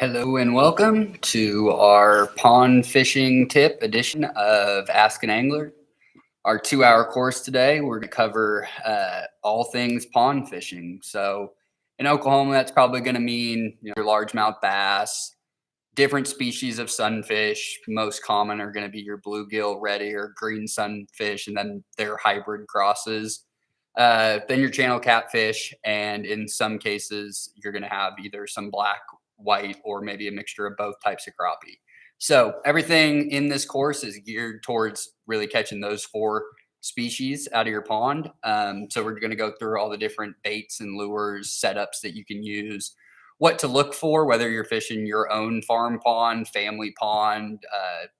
Hello and welcome to our pond fishing tip edition of Ask an Angler. Our 2 hour course today, we're going to cover all things pond fishing. So in Oklahoma, that's probably going to mean your largemouth bass, different species of sunfish. Most common are going to be your bluegill, reddy, or green sunfish, and then their hybrid crosses. Then your channel catfish, and in some cases, you're going to have either some black, white, or maybe a mixture of both types of crappie. So everything in this course is geared towards really catching those four species out of your pond. So we're going to go through all the different baits and lures, setups that you can use, what to look for, whether you're fishing your own farm pond, family pond,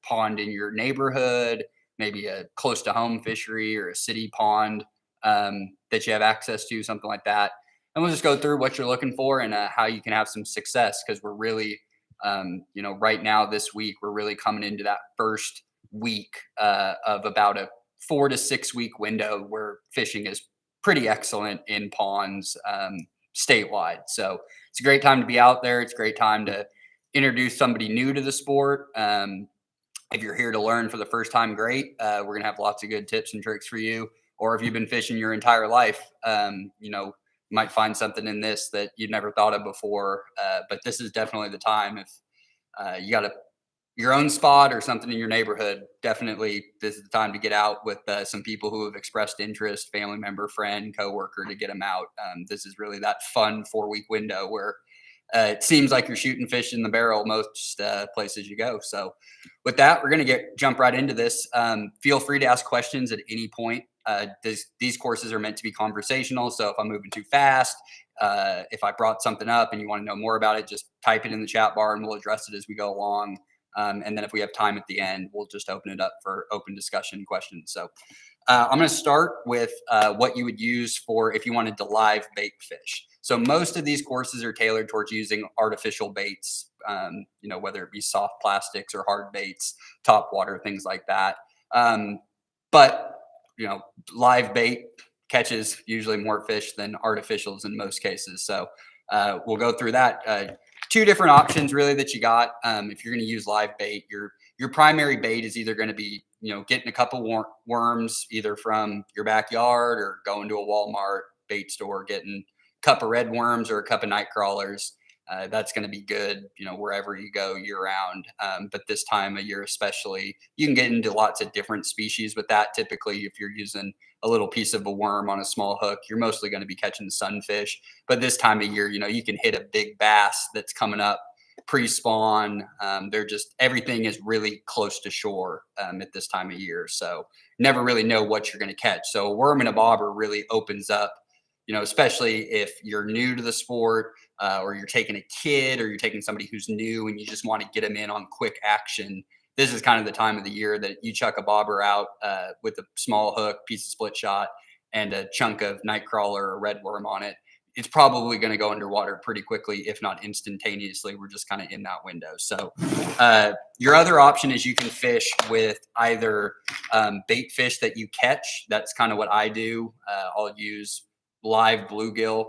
pond in your neighborhood, maybe a close to home fishery or a city pond that you have access to, something like that. And we'll just go through what you're looking for and how you can have some success, because we're really, right now this week, we're really coming into that first week of about a 4 to 6 week window where fishing is pretty excellent in ponds statewide. So it's a great time to be out there. It's a great time to introduce somebody new to the sport. If you're here to learn for the first time, great. We're going to have lots of good tips and tricks for you. Or if you've been fishing your entire life, you might find something in this that you'd never thought of before. But this is definitely the time. If you got your own spot or something in your neighborhood, definitely this is the time to get out with some people who have expressed interest, family member, friend, coworker, to get them out. This is really that fun 4 week window where it seems like you're shooting fish in the barrel most places you go. So with that, we're going to jump right into this. Feel free to ask questions at any point. These courses are meant to be conversational. So if I'm moving too fast, if I brought something up and you want to know more about it, just type it in the chat bar and we'll address it as we go along. And then if we have time at the end, we'll just open it up for open discussion questions. So I'm going to start with what you would use for if you wanted to live bait fish. So most of these courses are tailored towards using artificial baits, whether it be soft plastics or hard baits, topwater, things like that. But live bait catches usually more fish than artificials in most cases. So we'll go through that. Two different options really that you got. If you're going to use live bait, your primary bait is either going to be, getting a couple worms either from your backyard or going to a Walmart bait store, getting a cup of red worms or a cup of night crawlers. That's going to be good, wherever you go year round. But this time of year, especially, you can get into lots of different species with that. Typically, if you're using a little piece of a worm on a small hook, you're mostly going to be catching sunfish. But this time of year, you can hit a big bass that's coming up pre-spawn. Everything is really close to shore at this time of year. So never really know what you're going to catch. So a worm and a bobber really opens up, especially if you're new to the sport, or you're taking a kid or you're taking somebody who's new and you just want to get them in on quick action. This is kind of the time of the year that you chuck a bobber out with a small hook, piece of split shot, and a chunk of night crawler or red worm on it. It's probably going to go underwater pretty quickly, if not instantaneously. We're just kind of in that window. So your other option is you can fish with either bait fish that you catch. That's kind of what I do. I'll use live bluegill.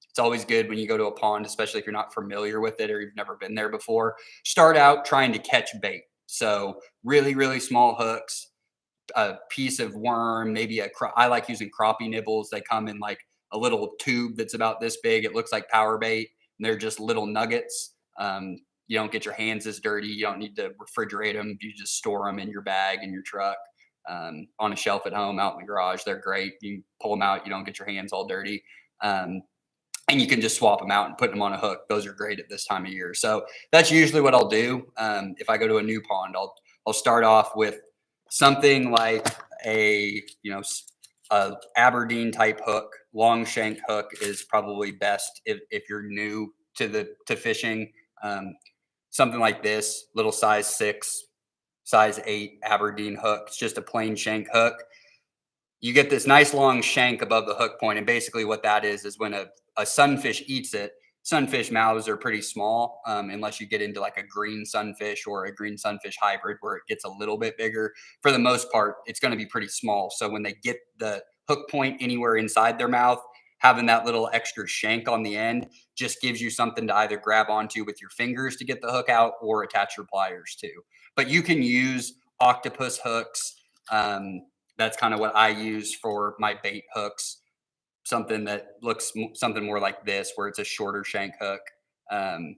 It's always good when you go to a pond, especially if you're not familiar with it or you've never been there before. Start out trying to catch bait. So really, really small hooks, a piece of worm, maybe I like using crappie nibbles. They come in like a little tube that's about this big. It looks like power bait, and they're just little nuggets. You don't get your hands as dirty. You don't need to refrigerate them. You just store them in your bag in your truck, on a shelf at home, out in the garage. They're great. You pull them out. You don't get your hands all dirty. And you can just swap them out and put them on a hook. Those are great at this time of year. So that's usually what I'll do. If I go to a new pond, I'll start off with something like a Aberdeen type hook. Long shank hook is probably best if you're new to fishing. Something like this, little size 6, size 8 Aberdeen hook. It's just a plain shank hook. You get this nice long shank above the hook point, and basically what that is when a sunfish eats it. Sunfish mouths are pretty small, unless you get into like a green sunfish or a green sunfish hybrid where it gets a little bit bigger. For the most part, it's going to be pretty small. So when they get the hook point anywhere inside their mouth, having that little extra shank on the end just gives you something to either grab onto with your fingers to get the hook out or attach your pliers to. But you can use octopus hooks. That's kind of what I use for my bait hooks. Something that looks something more like this, where it's a shorter shank hook. Um,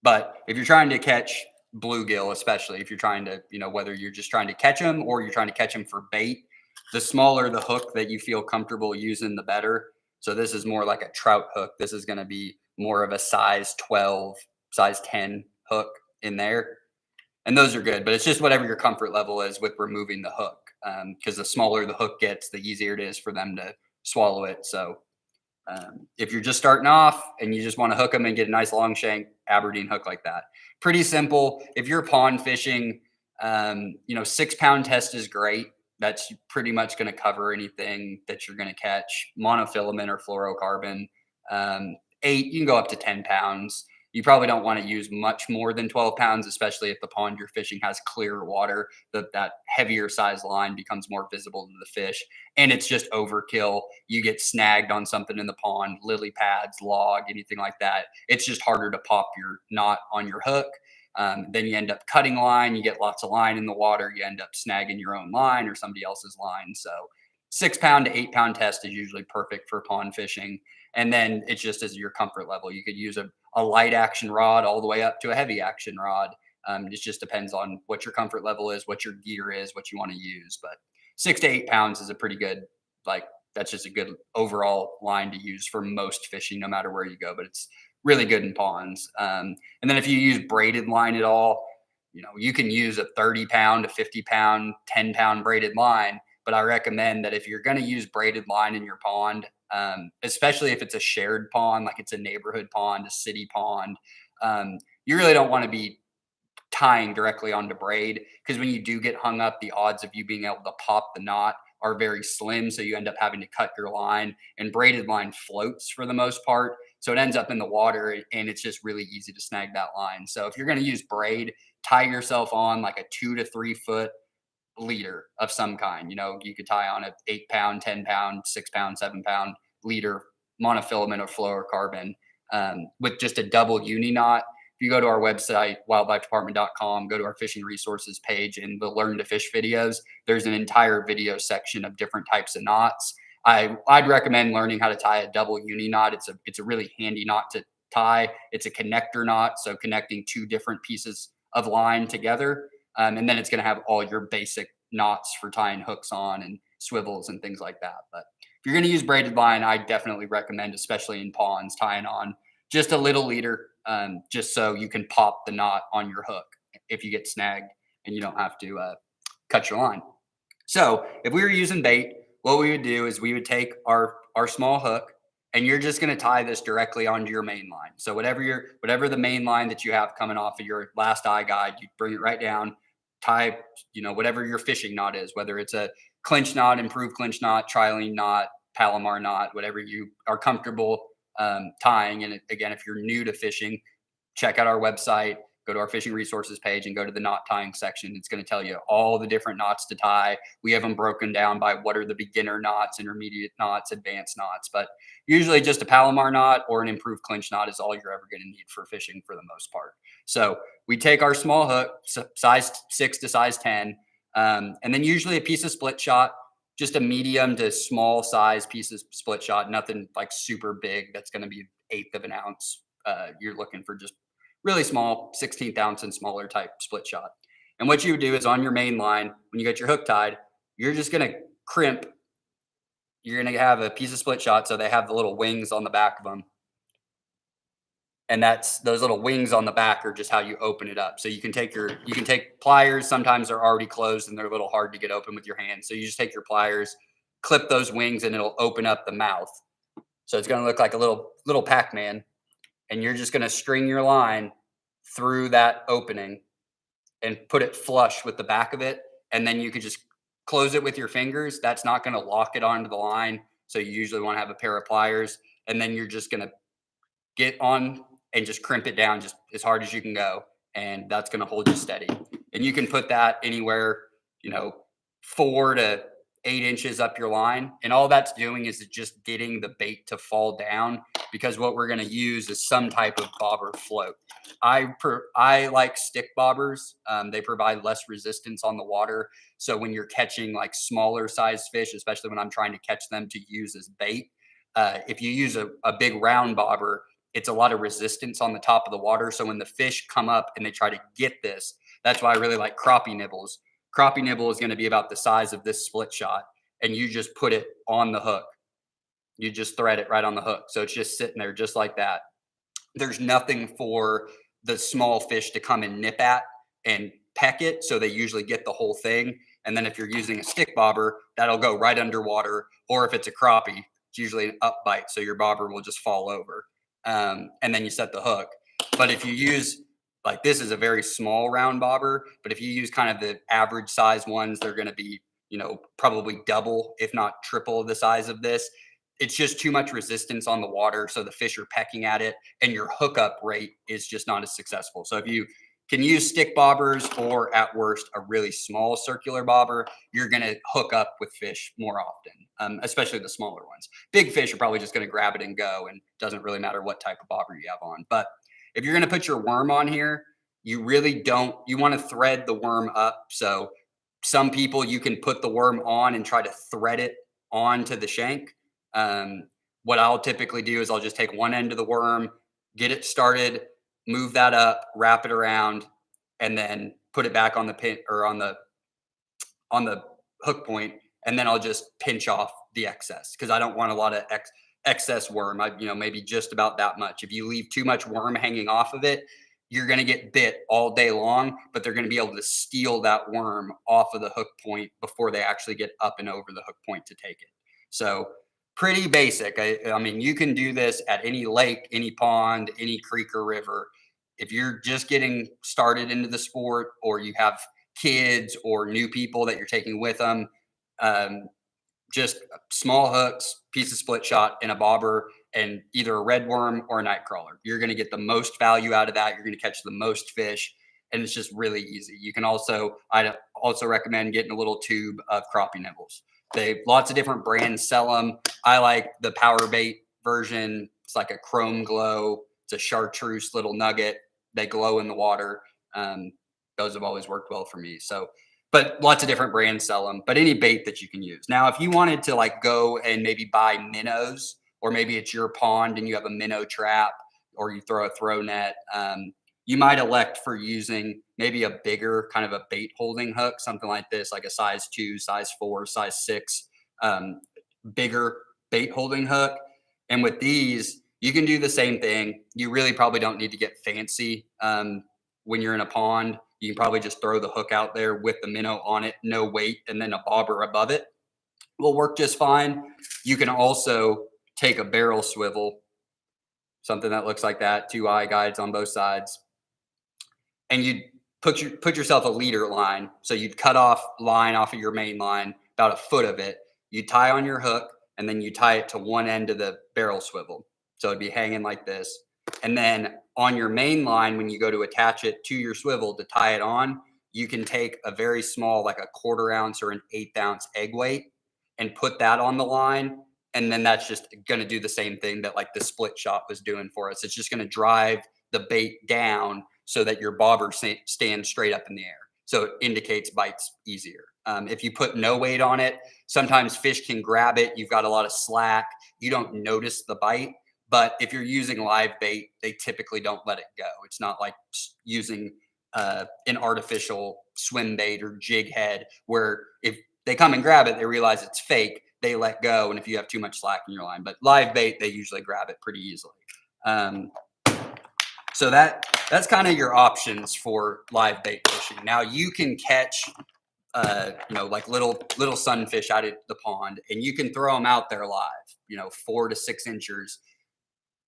but if you're trying to catch bluegill, especially if you're trying to, whether you're just trying to catch them or you're trying to catch them for bait, the smaller the hook that you feel comfortable using, the better. So this is more like a trout hook. This is going to be more of a size 12, size 10 hook in there. And those are good, but it's just whatever your comfort level is with removing the hook. Because the smaller the hook gets, the easier it is for them to swallow it. So if you're just starting off and you just want to hook them and get a nice long shank Aberdeen hook like that, pretty simple. If you're pond fishing, 6-pound test is great. That's pretty much going to cover anything that you're going to catch. Monofilament or fluorocarbon. 8, you can go up to 10 pounds. You probably don't want to use much more than 12 pounds, especially if the pond you're fishing has clear water. That heavier size line becomes more visible to the fish, and it's just overkill. You get snagged on something in the pond, lily pads, log, anything like that. It's just harder to pop your knot on your hook. Then you end up cutting line. You get lots of line in the water. You end up snagging your own line or somebody else's line. So 6-pound to 8-pound test is usually perfect for pond fishing. And then it's just as your comfort level. You could use a light action rod all the way up to a heavy action rod. It just depends on what your comfort level is, what your gear is, what you want to use. But 6 to 8 pounds is a pretty good, that's just a good overall line to use for most fishing, no matter where you go. But it's really good in ponds. And then if you use braided line at all, you can use a 30-pound, a 50-pound, 10-pound braided line. But I recommend that if you're going to use braided line in your pond, especially if it's a shared pond, like it's a neighborhood pond, a city pond, you really don't want to be tying directly onto braid, because when you do get hung up, the odds of you being able to pop the knot are very slim. So you end up having to cut your line, and braided line floats for the most part. So it ends up in the water, and it's just really easy to snag that line. So if you're going to use braid, tie yourself on like a 2 to 3 foot leader of some kind. You could tie on a 8-pound, 10-pound, 6-pound, 7-pound leader, monofilament or fluorocarbon, with just a double uni knot. If you go to our website, wildlifedepartment.com, go to our fishing resources page, and the Learn to Fish videos, there's an entire video section of different types of knots. I'd recommend learning how to tie a double uni knot. It's a really handy knot to tie. It's a connector knot, so connecting 2 different pieces of line together. And then it's going to have all your basic knots for tying hooks on and swivels and things like that. But if you're going to use braided line, I definitely recommend, especially in ponds, tying on just a little leader, just so you can pop the knot on your hook if you get snagged and you don't have to cut your line. So if we were using bait, what we would do is we would take our small hook, and you're just going to tie this directly onto your main line. So whatever the main line that you have coming off of your last eye guide, you bring it right down, tie, whatever your fishing knot is, whether it's a clinch knot, improved clinch knot, trilene knot, Palomar knot, whatever you are comfortable tying. And again, if you're new to fishing, check out our website, go to our fishing resources page, and go to the knot tying section. It's going to tell you all the different knots to tie. We have them broken down by what are the beginner knots, intermediate knots, advanced knots. But usually just a Palomar knot or an improved clinch knot is all you're ever going to need for fishing for the most part. So we take our small hook, size 6 to size 10, and then usually a piece of split shot, just a medium to small size piece of split shot, nothing like super big that's going to be 1/8 of an ounce. You're looking for just really small, 16th ounce and smaller type split shot. And what you would do is on your main line, when you get your hook tied, you're just going to crimp. You're going to have a piece of split shot, so they have the little wings on the back of them. And those little wings on the back are just how you open it up. So you can take pliers. Sometimes they're already closed and they're a little hard to get open with your hands. So you just take your pliers, clip those wings, and it'll open up the mouth. So it's going to look like a little Pac-Man. And you're just going to string your line through that opening and put it flush with the back of it. And then you could just close it with your fingers. That's not going to lock it onto the line. So you usually want to have a pair of pliers. And then you're just going to get on and just crimp it down just as hard as you can go. And that's going to hold you steady. And you can put that anywhere, 4 to 8 inches up your line. And all that's doing is just getting the bait to fall down, because what we're going to use is some type of bobber float. I like stick bobbers. They provide less resistance on the water. So when you're catching like smaller size fish, especially when I'm trying to catch them to use as bait, if you use a big round bobber, it's a lot of resistance on the top of the water. So when the fish come up and they try to get this, that's why I really like crappie nibbles. Crappie nibble is going to be about the size of this split shot, and you just put it on the hook. You just thread it right on the hook. So it's just sitting there just like that. There's nothing for the small fish to come and nip at and peck it. So they usually get the whole thing. And then if you're using a stick bobber, that'll go right underwater. Or if it's a crappie, it's usually an up bite. So your bobber will just fall over. And then you set the hook. But if you use, like, this is a very small round bobber, but if you use kind of the average size ones, they're going to be, probably double, if not triple the size of this. It's just too much resistance on the water. So the fish are pecking at it, and your hookup rate is just not as successful. So if you can use stick bobbers, or at worst, a really small circular bobber, you're going to hook up with fish more often, especially the smaller ones. Big fish are probably just going to grab it and go, and it doesn't really matter what type of bobber you have on. But if you're going to put your worm on here, you really don't, you want to thread the worm up. So some people, you can put the worm on and try to thread it onto the shank. What I'll typically do is I'll just take one end of the worm, get it started, move that up, wrap it around, and then put it back on the pin, or on the hook point, and then I'll just pinch off the excess, because I don't want a lot of excess worm. Maybe just about that much. If you leave too much worm hanging off of it, you're going to get bit all day long, but they're going to be able to steal that worm off of the hook point before they actually get up and over the hook point to take it. So pretty basic. I mean, you can do this at any lake, any pond, any creek or river. If you're just getting started into the sport, or you have kids or new people that you're taking with them, just small hooks, piece of split shot, and a bobber, and either a red worm or a night crawler. You're going to get the most value out of that. You're going to catch the most fish, and it's just really easy. You can I'd also recommend getting a little tube of crappie nibbles. Lots of different brands sell them. I like the Power Bait version. It's like a chrome glow. It's a chartreuse little nugget. They glow in the water. Those have always worked well for me. But lots of different brands sell them, but any bait that you can use. Now, if you wanted to like go and maybe buy minnows, or maybe it's your pond and you have a minnow trap, or you throw a throw net, you might elect for using maybe a bigger kind of a bait holding hook, something like this, like a size 2, size 4, size 6, bigger bait holding hook. And with these, you can do the same thing. You really probably don't need to get fancy. When you're in a pond, you can probably just throw the hook out there with the minnow on it, no weight, and then a bobber above it will work just fine. You can also take a barrel swivel, something that looks like that, 2 eye guides on both sides, and you put yourself a leader line. So you'd cut off line off of your main line, about a foot of it. You tie on your hook, and then you tie it to one end of the barrel swivel. So it'd be hanging like this. And then on your main line, when you go to attach it to your swivel to tie it on, you can take a very small, like a 1/4 ounce or an 1/8 ounce egg weight, and put that on the line. And then that's just going to do the same thing that like the split shot was doing for us. It's just going to drive the bait down so that your bobber stands straight up in the air. So it indicates bites easier. If you put no weight on it, sometimes fish can grab it. You've got a lot of slack. You don't notice the bite. But if you're using live bait, they typically don't let it go. It's not like using an artificial swim bait or jig head, where if they come and grab it, they realize it's fake, they let go. And if you have too much slack in your line, but live bait, they usually grab it pretty easily. So that's kind of your options for live bait fishing. Now you can catch like little sunfish out of the pond, and you can throw them out there live, 4 to 6 inches.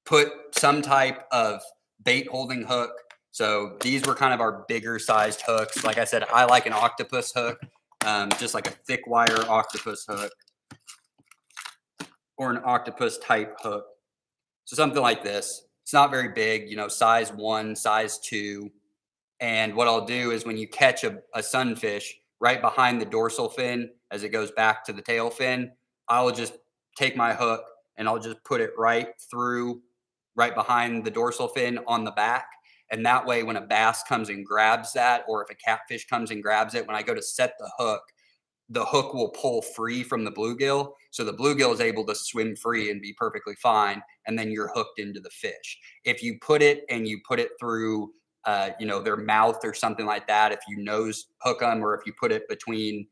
Put some type of bait holding hook. So these were kind of our bigger sized hooks. Like I said, I like an octopus hook, just like a thick wire octopus hook, or an octopus type hook. So something like this. It's not very big, size 1, size 2. And what I'll do is when you catch a sunfish, right behind the dorsal fin as it goes back to the tail fin, I'll just take my hook and I'll just put it right behind the dorsal fin on the back. And that way, when a bass comes and grabs that, or if a catfish comes and grabs it, when I go to set the hook will pull free from the bluegill. So the bluegill is able to swim free and be perfectly fine. And then you're hooked into the fish. If you put it through, their mouth or something like that, if you nose hook them, or if you put it between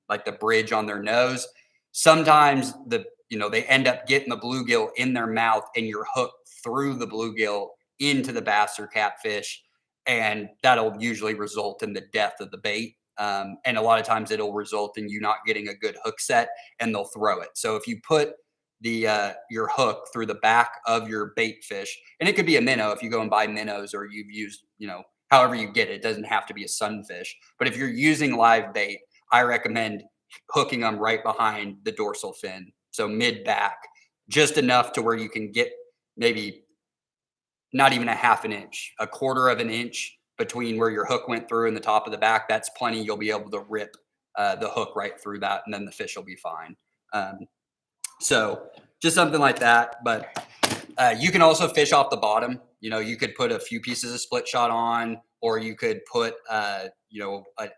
like the bridge on their nose, sometimes they end up getting the bluegill in their mouth and you're hooked through the bluegill into the bass or catfish. And that'll usually result in the death of the bait. And a lot of times it'll result in you not getting a good hook set and they'll throw it. So if you put your hook through the back of your bait fish, and it could be a minnow if you go and buy minnows, or you've used, however you get it, it doesn't have to be a sunfish. But if you're using live bait, I recommend hooking them right behind the dorsal fin. So mid back, just enough to where you can get maybe not even a half an inch, a quarter of an inch between where your hook went through and the top of the back. That's plenty. You'll be able to rip the hook right through that, and then the fish will be fine. So just something like that. But you can also fish off the bottom. You could put a few pieces of split shot on, or you could put, an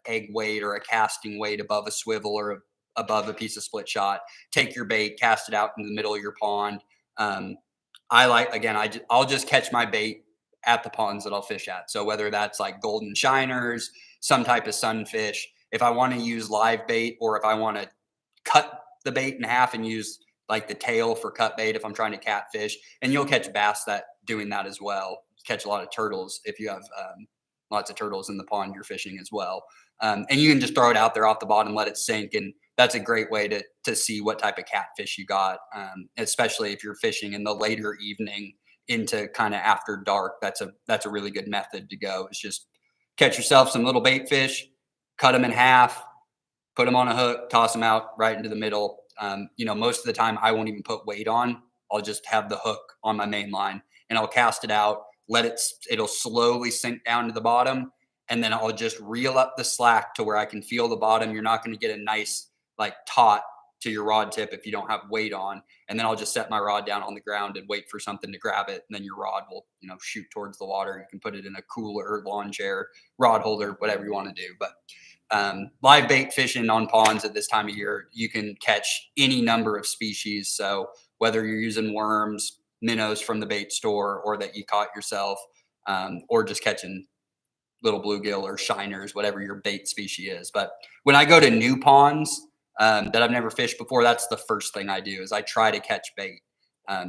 egg weight or a casting weight above a swivel or above a piece of split shot. Take your bait, cast it out in the middle of your pond. I'll just catch my bait at the ponds that I'll fish at. So whether that's like golden shiners, some type of sunfish, if I want to use live bait, or if I want to cut the bait in half and use like the tail for cut bait, if I'm trying to catfish, and you'll catch bass doing that as well. Catch a lot of turtles if you have lots of turtles in the pond you're fishing as well. And you can just throw it out there off the bottom, let it sink, and that's a great way to see what type of catfish you got, especially if you're fishing in the later evening into kind of after dark. That's a really good method to go. It's just catch yourself some little bait fish, cut them in half, put them on a hook, toss them out right into the middle. Most of the time I won't even put weight on. I'll just have the hook on my main line and I'll cast it out, it'll slowly sink down to the bottom. And then I'll just reel up the slack to where I can feel the bottom. You're not going to get a nice like taut to your rod tip if you don't have weight on. And then I'll just set my rod down on the ground and wait for something to grab it. And then your rod will, shoot towards the water. You can put it in a cooler, lawn chair, rod holder, whatever you want to do. But live bait fishing on ponds at this time of year, you can catch any number of species. So whether you're using worms, minnows from the bait store, or that you caught yourself, or just catching little bluegill or shiners, whatever your bait species is. But when I go to new ponds that I've never fished before, that's the first thing I do is I try to catch bait.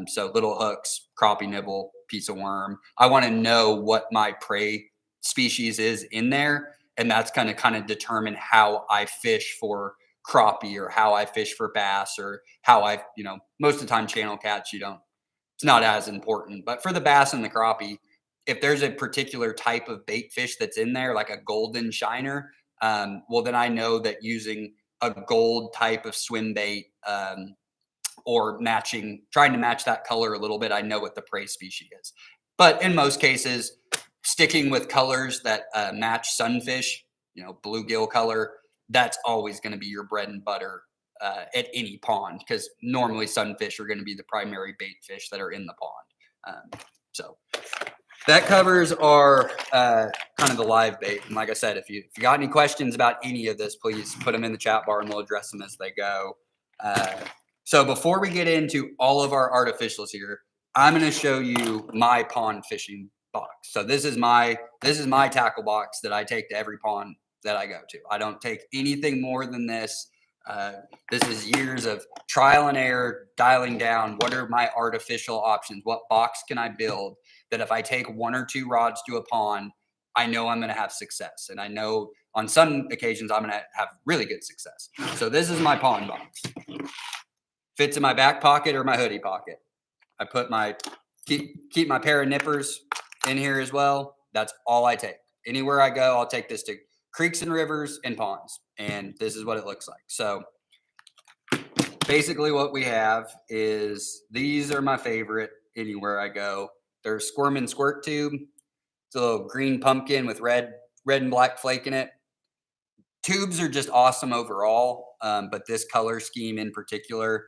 So little hooks, crappie nibble, piece of worm. I want to know what my prey species is in there. And that's going to kind of determine how I fish for crappie, or how I fish for bass, or how most of the time channel catch, it's not as important. But for the bass and the crappie, if there's a particular type of bait fish that's in there, like a golden shiner, well, then I know that using a gold type of swim bait, or trying to match that color a little bit, I know what the prey species is. But in most cases, sticking with colors that match sunfish, bluegill color, that's always going to be your bread and butter at any pond, because normally sunfish are going to be the primary bait fish that are in the pond. So that covers our kind of the live bait. And like I said, if you got any questions about any of this, please put them in the chat bar and we'll address them as they go. So before we get into all of our artificials here, I'm going to show you my pond fishing box. So this is my tackle box that I take to every pond that I go to. I don't take anything more than this. This is years of trial and error, dialing down what are my artificial options, what box can I build that if I take one or two rods to a pond, I know I'm going to have success. And I know on some occasions I'm going to have really good success. So this is my pond box. Fits in my back pocket or my hoodie pocket. I put keep my pair of nippers in here as well. That's all I take. Anywhere I go, I'll take this to creeks and rivers and ponds. And this is what it looks like. So basically what we have is, these are my favorite anywhere I go. They're Squirm and Squirt tube. It's a little green pumpkin with red and black flake in it. Tubes are just awesome overall, but this color scheme in particular,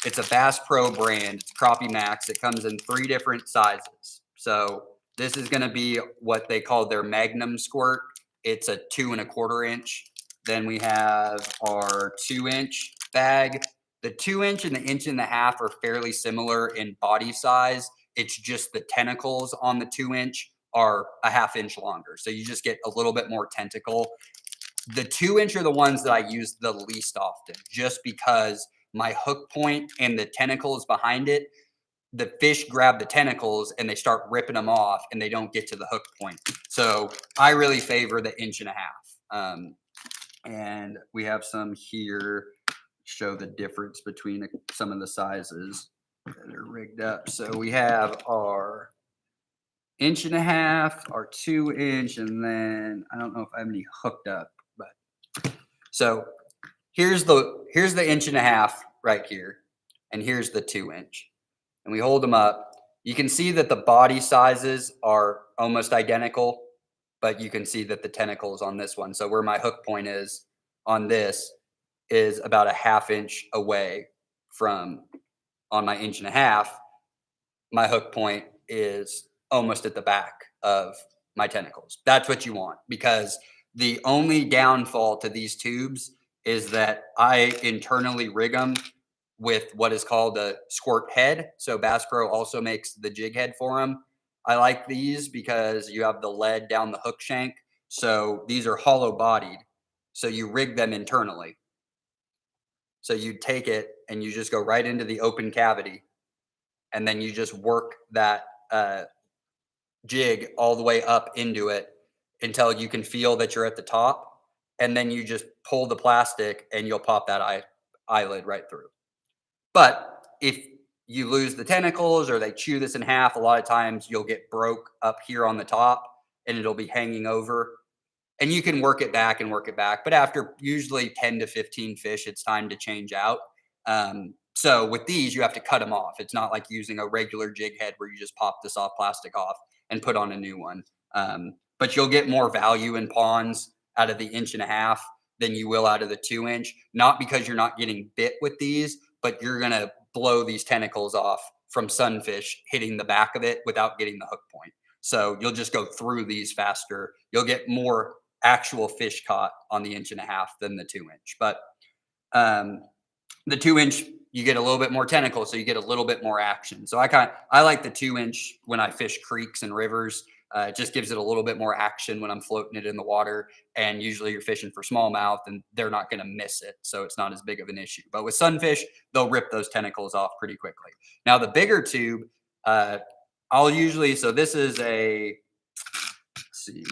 it's a Bass Pro brand. It's Crappie Max. It comes in 3 different sizes. So this is going to be what they call their Magnum squirt. It's a 2¼ inch. Then we have our 2-inch bag. The 2-inch and the 1.5 are fairly similar in body size. It's just the tentacles on the 2-inch are a 1/2 inch longer. So you just get a little bit more tentacle. The 2-inch are the ones that I use the least often, just because my hook point and the tentacles behind it, the fish grab the tentacles and they start ripping them off and they don't get to the hook point. So I really favor the 1.5 inch. And we have some here show the difference between some of the sizes that are rigged up. So we have our 1.5 inch, our 2-inch, and then I don't know if I have any hooked up, but so here's the 1.5 inch right here, and here's the 2-inch, and we hold them up. You can see that the body sizes are almost identical, but you can see that the tentacles on this one, so where my hook point is on this is about a 1/2 inch away from on my 1.5 inch. My hook point is almost at the back of my tentacles. That's what you want, because the only downfall to these tubes is that I internally rig them with what is called a squirt head. So Bass Pro also makes the jig head for them. I like these because you have the lead down the hook shank. So these are hollow bodied. So you rig them internally. So you take it and you just go right into the open cavity, and then you just work that jig all the way up into it until you can feel that you're at the top, and then you just pull the plastic and you'll pop that eyelid right through. But if you lose the tentacles or they chew this in half, a lot of times you'll get broke up here on the top and it'll be hanging over. And you can work it back and work it back. But after usually 10 to 15 fish, it's time to change out. So with these, you have to cut them off. It's not like using a regular jig head where you just pop the soft plastic off and put on a new one. But you'll get more value in ponds out of the 1.5 inch than you will out of the 2-inch. Not because you're not getting bit with these, but you're going to blow these tentacles off from sunfish hitting the back of it without getting the hook point. So you'll just go through these faster. You'll get more actual fish caught on the 1.5 inch than the 2-inch. But the 2-inch, you get a little bit more tentacle, so you get a little bit more action. So I like the 2-inch when I fish creeks and rivers. It just gives it a little bit more action when I'm floating it in the water. And usually you're fishing for smallmouth and they're not going to miss it. So it's not as big of an issue. But with sunfish, they'll rip those tentacles off pretty quickly. Now, the bigger tube, I'll usually, so this is a, let's see,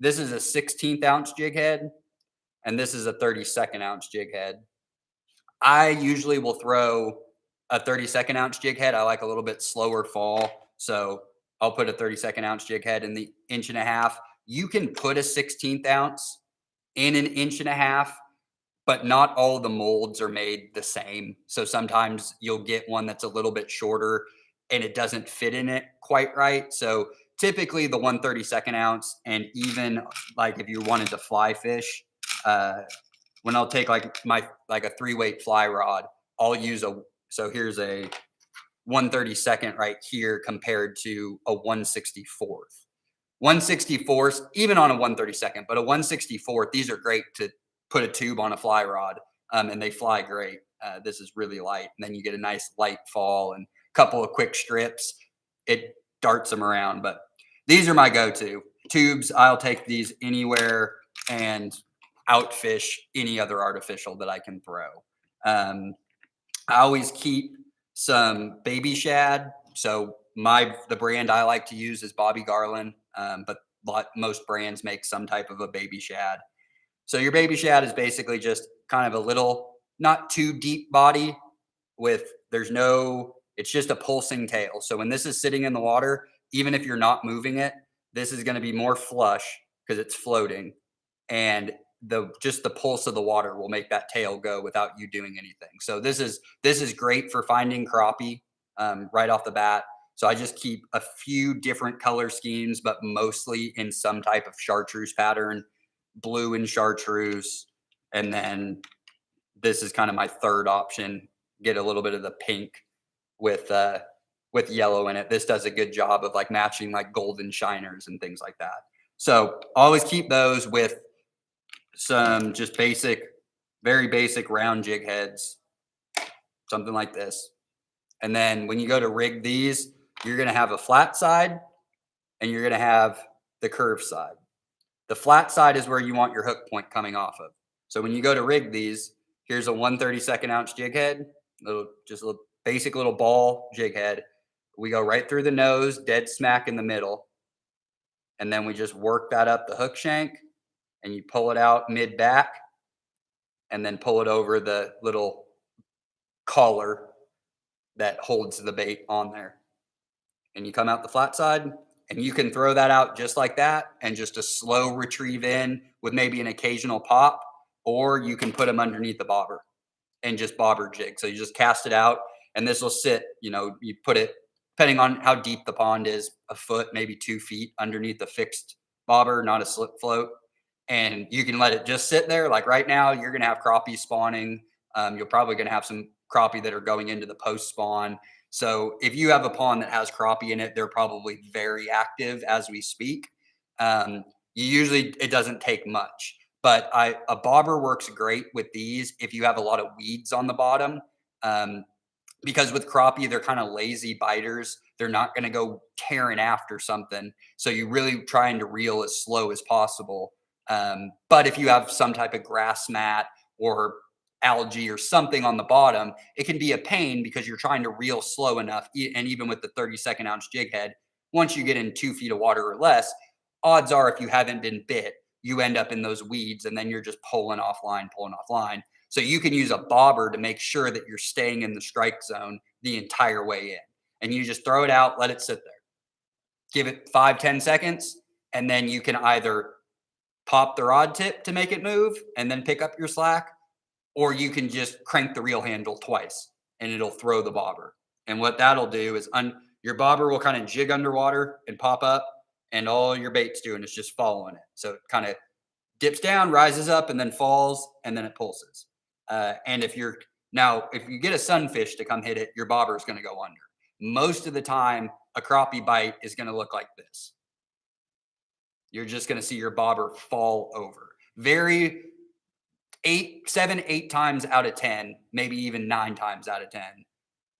this is a 1/16 ounce jig head, and this is a 32nd ounce jig head. I usually will throw a 32nd ounce jig head. I like a little bit slower fall. So I'll put a 32nd ounce jig head in the 1.5 inch. You can put a 1/16 ounce in an 1.5 inch, but not all the molds are made the same. So sometimes you'll get one that's a little bit shorter and it doesn't fit in it quite right. So typically the 1/32 ounce, and even like if you wanted to fly fish, when I'll take like a 3-weight fly rod, I'll use so here's a 1/32 right here compared to a 1/64. 1/64, even on a 1/32, but a 1/64, these are great to put a tube on a fly rod, and they fly great. This is really light, and then you get a nice light fall and a couple of quick strips. It darts them around, but these are my go-to tubes. I'll take these anywhere and outfish any other artificial that I can throw. I always keep some baby shad. So the brand I like to use is Bobby Garland, but most brands make some type of a baby shad. So your baby shad is basically just kind of a little, not too deep body it's just a pulsing tail. So when this is sitting in the water, even if you're not moving it, this is going to be more flush because it's floating. And just the pulse of the water will make that tail go without you doing anything. So this is great for finding crappie right off the bat. So I just keep a few different color schemes, but mostly in some type of chartreuse pattern. blue and chartreuse. And then this is kind of my third option. Get a little bit of the pink with yellow in it. This does a good job of like matching like golden shiners and things like that. So always keep those with some just basic, very basic round jig heads, something like this. And then when you go to rig these, you're going to have a flat side and you're going to have the curved side. The flat side is where you want your hook point coming off of. So when you go to rig these, here's a 1/32 ounce jig head, just a little basic little ball jig head. We go right through the nose, dead smack in the middle. And then we just work that up the hook shank and you pull it out mid back and then pull it over the little collar that holds the bait on there. And you come out the flat side and you can throw that out just like that and just a slow retrieve in with maybe an occasional pop, or you can put them underneath the bobber and just bobber jig. So you just cast it out and this will sit, you put it, depending on how deep the pond is, a foot, maybe 2 feet underneath the fixed bobber, not a slip float. And you can let it just sit there. Like right now, you're going to have crappie spawning. You're probably going to have some crappie that are going into the post spawn. So if you have a pond that has crappie in it, they're probably very active as we speak. It doesn't take much, but a bobber works great with these if you have a lot of weeds on the bottom. Because with crappie, they're kind of lazy biters. They're not going to go tearing after something. So you're really trying to reel as slow as possible. But if you have some type of grass mat or algae or something on the bottom, it can be a pain because you're trying to reel slow enough. And even with the 32nd ounce jig head, once you get in 2 feet of water or less, odds are if you haven't been bit, you end up in those weeds and then you're just pulling offline. So you can use a bobber to make sure that you're staying in the strike zone the entire way in. And you just throw it out, let it sit there. Give it 5-10 seconds, and then you can either pop the rod tip to make it move and then pick up your slack, or you can just crank the reel handle twice and it'll throw the bobber. And what that'll do is your bobber will kind of jig underwater and pop up, and all your bait's doing is just following it. So it kind of dips down, rises up, and then falls, and then it pulses. And if you get a sunfish to come hit it, your bobber is going to go under. Most of the time, a crappie bite is going to look like this. You're just going to see your bobber fall over. 7, 8 times out of 10, maybe even 9 times out of 10,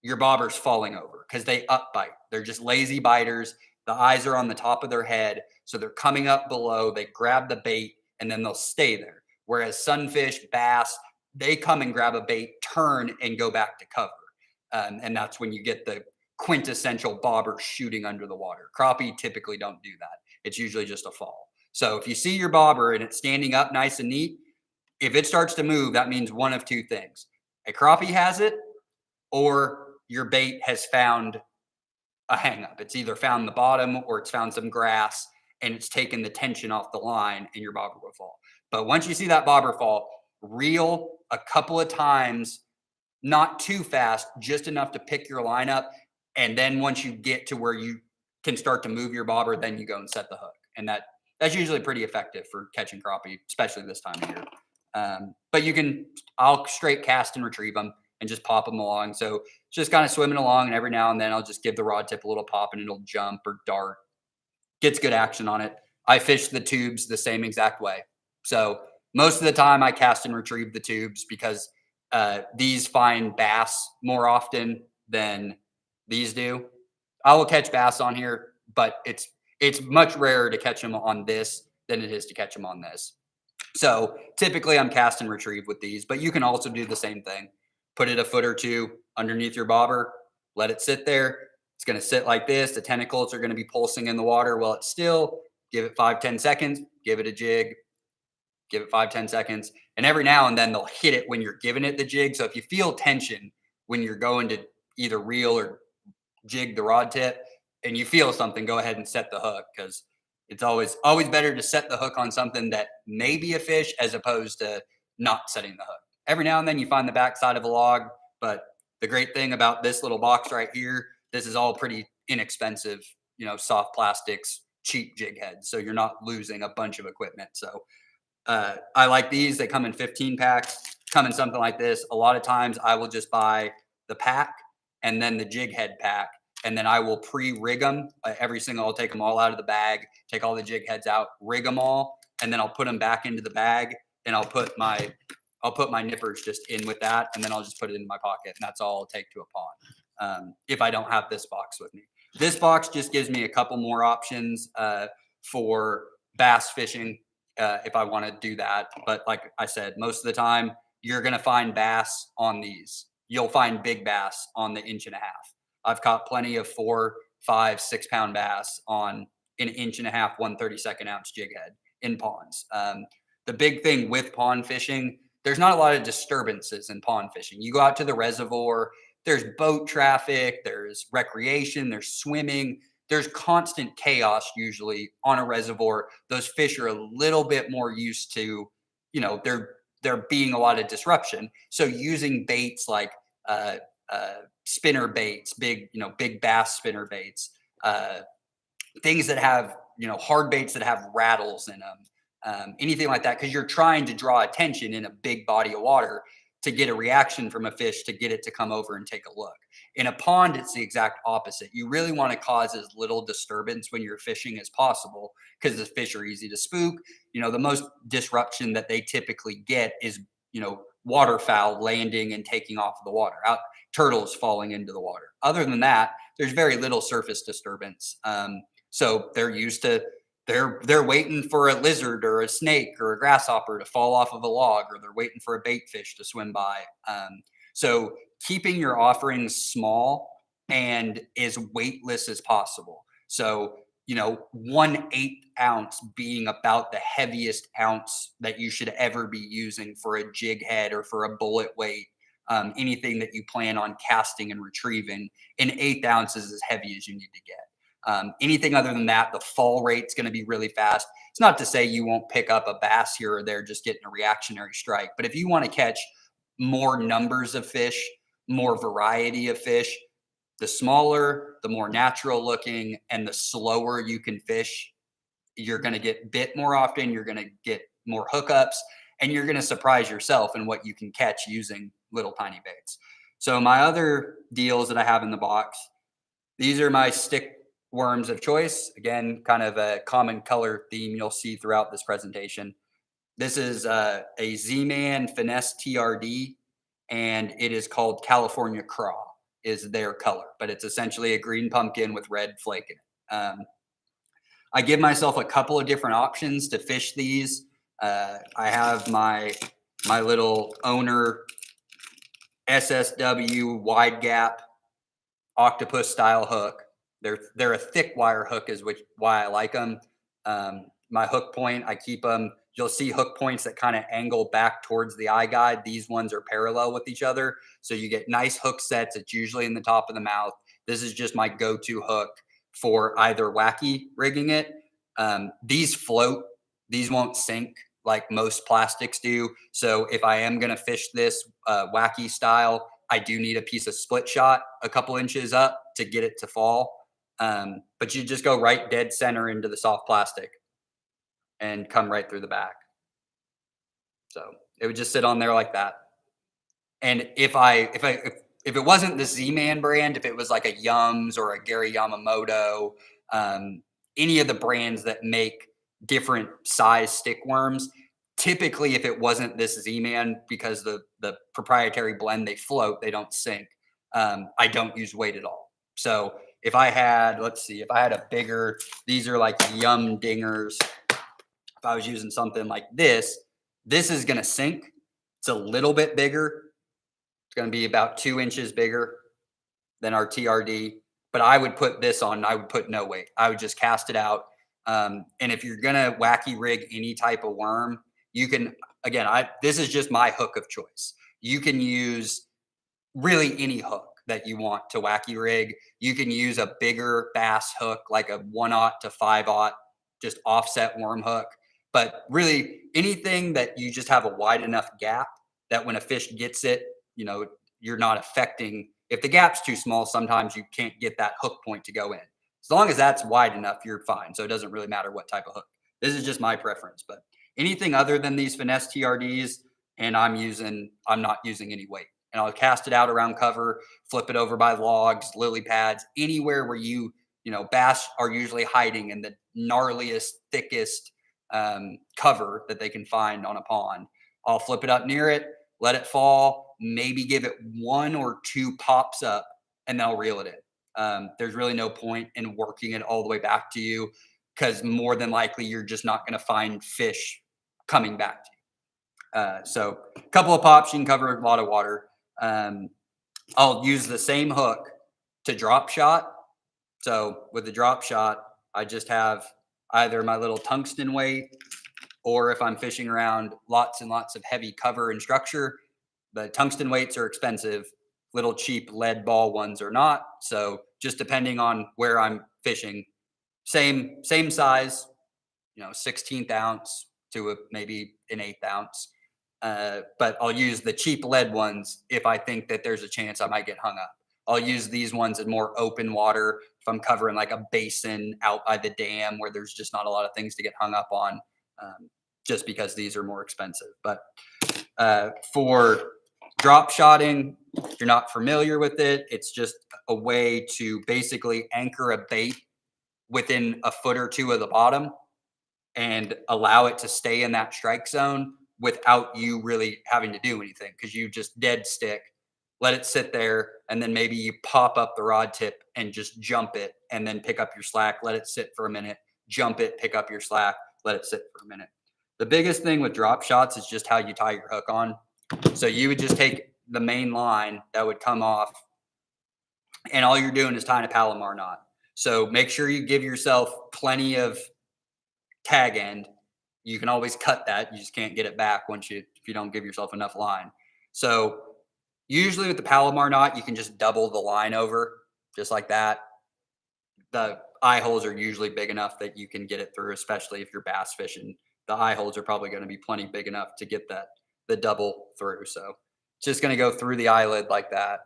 your bobber's falling over because they upbite. They're just lazy biters. The eyes are on the top of their head, so they're coming up below. They grab the bait, and then they'll stay there. Whereas sunfish, bass, they come and grab a bait, turn, and go back to cover. And that's when you get the quintessential bobber shooting under the water. Crappie typically don't do that. It's usually just a fall. So if you see your bobber and it's standing up nice and neat, if it starts to move, that means one of 2 things. A crappie has it, or your bait has found a hang up. It's either found the bottom or it's found some grass and it's taken the tension off the line and your bobber will fall. But once you see that bobber fall, reel a couple of times, not too fast, just enough to pick your line up. And then once you get to where you can start to move your bobber, then you go and set the hook. And that's usually pretty effective for catching crappie, especially this time of year. But I'll straight cast and retrieve them and just pop them along. So just kind of swimming along, and every now and then I'll just give the rod tip a little pop and it'll jump or dart. Gets good action on it. I fish the tubes the same exact way. So most of the time I cast and retrieve the tubes because these find bass more often than these do. I will catch bass on here, but it's much rarer to catch them on this than it is to catch them on this. So typically I'm cast and retrieve with these, but you can also do the same thing. Put it a foot or 2 underneath your bobber, let it sit there. It's going to sit like this. The tentacles are going to be pulsing in the water while it's still. Give it 5-10 seconds, give it a jig, give it 5-10 seconds. And every now and then they'll hit it when you're giving it the jig. So if you feel tension when you're going to either reel or jig the rod tip and you feel something, go ahead and set the hook, because it's always better to set the hook on something that may be a fish as opposed to not setting the hook. Every now and then you find the backside of a log, but the great thing about this little box right here, this is all pretty inexpensive, soft plastics, cheap jig heads. So you're not losing a bunch of equipment. So I like these. They come in 15 packs, come in something like this. A lot of times I will just buy the pack and then the jig head pack. And then I will pre-rig them I'll take them all out of the bag, take all the jig heads out, rig them all, and then I'll put them back into the bag, and I'll put my nippers just in with that, and then I'll just put it in my pocket, and that's all I'll take to a pond. If I don't have this box with me. This box just gives me a couple more options for bass fishing if I want to do that. But like I said, most of the time you're going to find bass on these. You'll find big bass on the 1.5 inch. I've caught plenty of 4, 5, 6 pound bass on an 1.5 inch, 1/32 ounce jig head in ponds. The big thing with pond fishing, there's not a lot of disturbances in pond fishing. You go out to the reservoir, there's boat traffic, there's recreation, there's swimming, there's constant chaos usually on a reservoir. Those fish are a little bit more used to, there being a lot of disruption. So using baits like spinner baits, big bass spinner baits, things that have, hard baits that have rattles in them, anything like that, because you're trying to draw attention in a big body of water to get a reaction from a fish to get it to come over and take a look. In a pond, it's the exact opposite. You really want to cause as little disturbance when you're fishing as possible because the fish are easy to spook. The most disruption that they typically get is, waterfowl landing and taking off of the water, turtles falling into the water. Other than that, there's very little surface disturbance. So they're used to, they're waiting for a lizard or a snake or a grasshopper to fall off of a log, or they're waiting for a bait fish to swim by. So keeping your offerings small and as weightless as possible. So, 1/8 ounce being about the heaviest ounce that you should ever be using for a jig head or for a bullet weight. Anything that you plan on casting and retrieving, an 1/8 ounce is as heavy as you need to get. Anything other than that, the fall rate's going to be really fast. It's not to say you won't pick up a bass here or there just getting a reactionary strike. But if you want to catch more numbers of fish, more variety of fish, the smaller, the more natural looking, and the slower you can fish, you're going to get bit more often. You're going to get more hookups, and you're going to surprise yourself in what you can catch using little tiny baits. So my other deals that I have in the box, these are my stick worms of choice. Again, kind of a common color theme you'll see throughout this presentation. This is a Z-Man Finesse TRD, and it is called California Craw is their color, but it's essentially a green pumpkin with red flake in it. I give myself a couple of different options to fish these. I have my little Owner SSW wide gap octopus style hook. They're a thick wire hook is why I like them. My hook point, I keep them. You'll see hook points that kind of angle back towards the eye guide. These ones are parallel with each other. So you get nice hook sets. It's usually in the top of the mouth. This is just my go-to hook for either wacky rigging it. These float. These won't sink like most plastics do. So if I am going to fish this wacky style, I do need a piece of split shot a couple inches up to get it to fall. But you just go right dead center into the soft plastic and come right through the back. So it would just sit on there like that. And if it wasn't the Z-Man brand, if it was like a Yums or a Gary Yamamoto, any of the brands that make different size stick worms, typically if it wasn't this Z-Man, because the proprietary blend, they float, they don't sink. I don't use weight at all. So if I had, a bigger, these are like Yum Dingers. If I was using something like this is going to sink. It's a little bit bigger. It's going to be about 2 inches bigger than our TRD. But I would put this on. I would put no weight. I would just cast it out. And if you're going to wacky rig any type of worm, you can, again, this is just my hook of choice. You can use really any hook that you want to wacky rig. You can use a bigger bass hook, like a 1/0 to 5/0, just offset worm hook. But really anything that you just have a wide enough gap that when a fish gets it, you're not affecting. If the gap's too small, sometimes you can't get that hook point to go in. As long as that's wide enough, you're fine. So it doesn't really matter what type of hook. This is just my preference. But anything other than these finesse TRDs, and I'm not using any weight. And I'll cast it out around cover, flip it over by logs, lily pads, anywhere where bass are usually hiding in the gnarliest, thickest cover that they can find on a pond. I'll flip it up near it, let it fall, maybe give it 1 or 2 pops up, and then I'll reel it in. There's really no point in working it all the way back to you, because more than likely you're just not going to find fish coming back to you. So a couple of pops, you can cover a lot of water. I'll use the same hook to drop shot. So with the drop shot, I just have either my little tungsten weight, or if I'm fishing around lots and lots of heavy cover and structure, the tungsten weights are expensive. Little cheap lead ball ones are not. So just depending on where I'm fishing, same size, 16th ounce to maybe an 1/8 ounce. But I'll use the cheap lead ones if I think that there's a chance I might get hung up. I'll use these ones in more open water if I'm covering like a basin out by the dam where there's just not a lot of things to get hung up on, just because these are more expensive. But for drop shotting, if you're not familiar with it, it's just a way to basically anchor a bait within a foot or two of the bottom and allow it to stay in that strike zone without you really having to do anything, because you just dead stick, let it sit there, and then maybe you pop up the rod tip and just jump it and then pick up your slack, let it sit for a minute, jump it, pick up your slack, let it sit for a minute. The biggest thing with drop shots is just how you tie your hook on. So you would just take the main line that would come off, and all you're doing is tying a Palomar knot. So make sure you give yourself plenty of tag end. You can always cut that. You just can't get it back if you don't give yourself enough line. So usually with the Palomar knot, you can just double the line over just like that. The eye holes are usually big enough that you can get it through, especially if you're bass fishing. The eye holes are probably going to be plenty big enough to get the double through. So it's just going to go through the eyelid like that.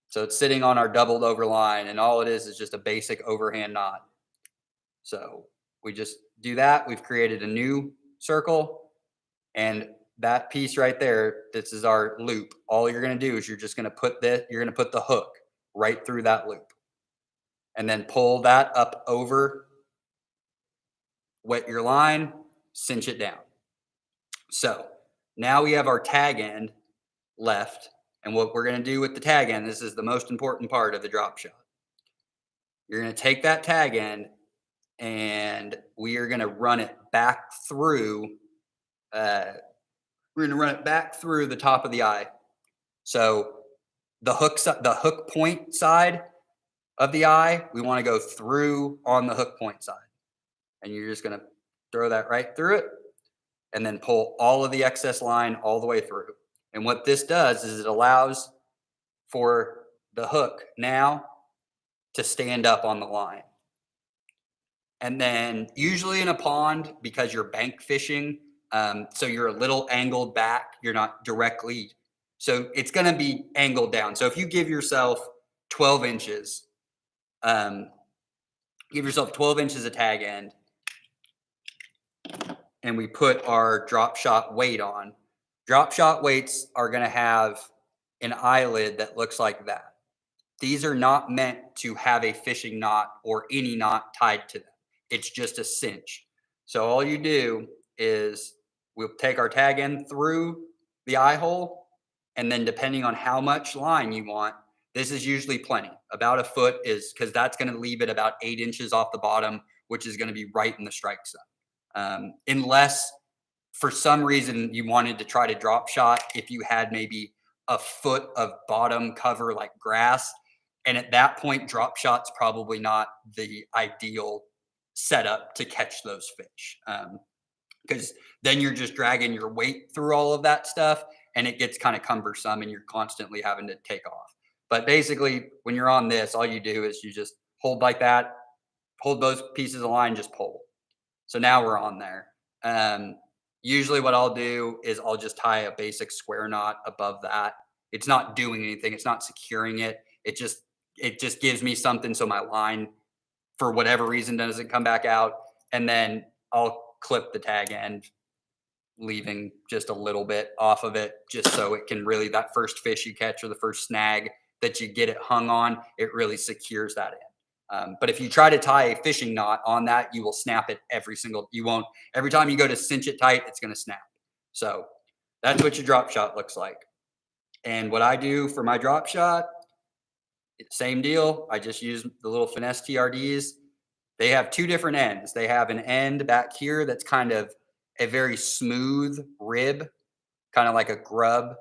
So it's sitting on our doubled over line, and all it is just a basic overhand knot. So we just do that. We've created a new circle, and that piece right there, this is our loop. All you're going to do is you're going to put the hook right through that loop, and then pull that up over, wet your line, cinch it down. So now we have our tag end left. And what we're going to do with the tag end, this is the most important part of the drop shot. You're going to take that tag end, and we are going to run it back through. We're going to run it back through the top of the eye. So the hook point side of the eye, we want to go through on the hook point side, and you're just going to throw that right through it, and then pull all of the excess line all the way through. And what this does is it allows for the hook now to stand up on the line. And then usually in a pond, because you're bank fishing, so you're a little angled back, you're not directly, so it's going to be angled down. So if you give yourself 12 inches, give yourself 12 inches of tag end, and we put our drop shot weight on. Drop shot weights are going to have an eyelid that looks like that. These are not meant to have a fishing knot or any knot tied to them. It's just a cinch. So all you do is we'll take our tag end through the eye hole, and then depending on how much line you want, this is usually plenty. About a foot is, because that's going to leave it about 8 inches off the bottom, which is going to be right in the strike zone. Unless for some reason you wanted to try to drop shot, if you had maybe a foot of bottom cover like grass, and at that point drop shot's probably not the ideal setup to catch those fish, because then you're just dragging your weight through all of that stuff, and it gets kind of cumbersome, and you're constantly having to take off. But basically when you're on this, all you do is you just hold like that, hold both pieces of line, just pull. So now we're on there. Usually what I'll do is I'll just tie a basic square knot above that. It's not doing anything. It's not securing it. It just gives me something so my line, for whatever reason, doesn't come back out. And then I'll clip the tag end, leaving just a little bit off of it, just so it can really, that first fish you catch or the first snag that you get it hung on, it really secures that end. But if you try to tie a fishing knot on that, you will snap it every time you go to cinch it tight, it's going to snap. So that's what your drop shot looks like. And what I do for my drop shot, same deal. I just use the little finesse TRDs. They have two different ends. They have an end back here that's kind of a very smooth rib, kind of like a grub.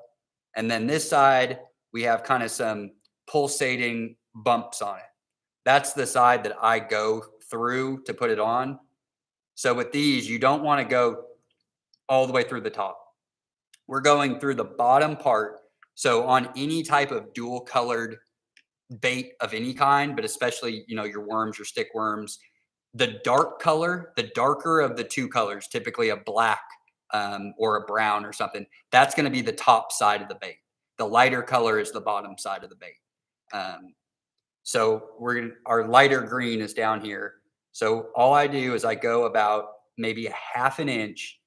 And then this side, we have kind of some pulsating bumps on it. That's the side that I go through to put it on. So with these, you don't want to go all the way through the top. We're going through the bottom part. So on any type of dual colored bait of any kind, but especially, your worms, your stick worms, the dark color, the darker of the two colors, typically a black or a brown or something, that's going to be the top side of the bait. The lighter color is the bottom side of the bait. So our lighter green is down here. So all I do is I go about maybe a half an inch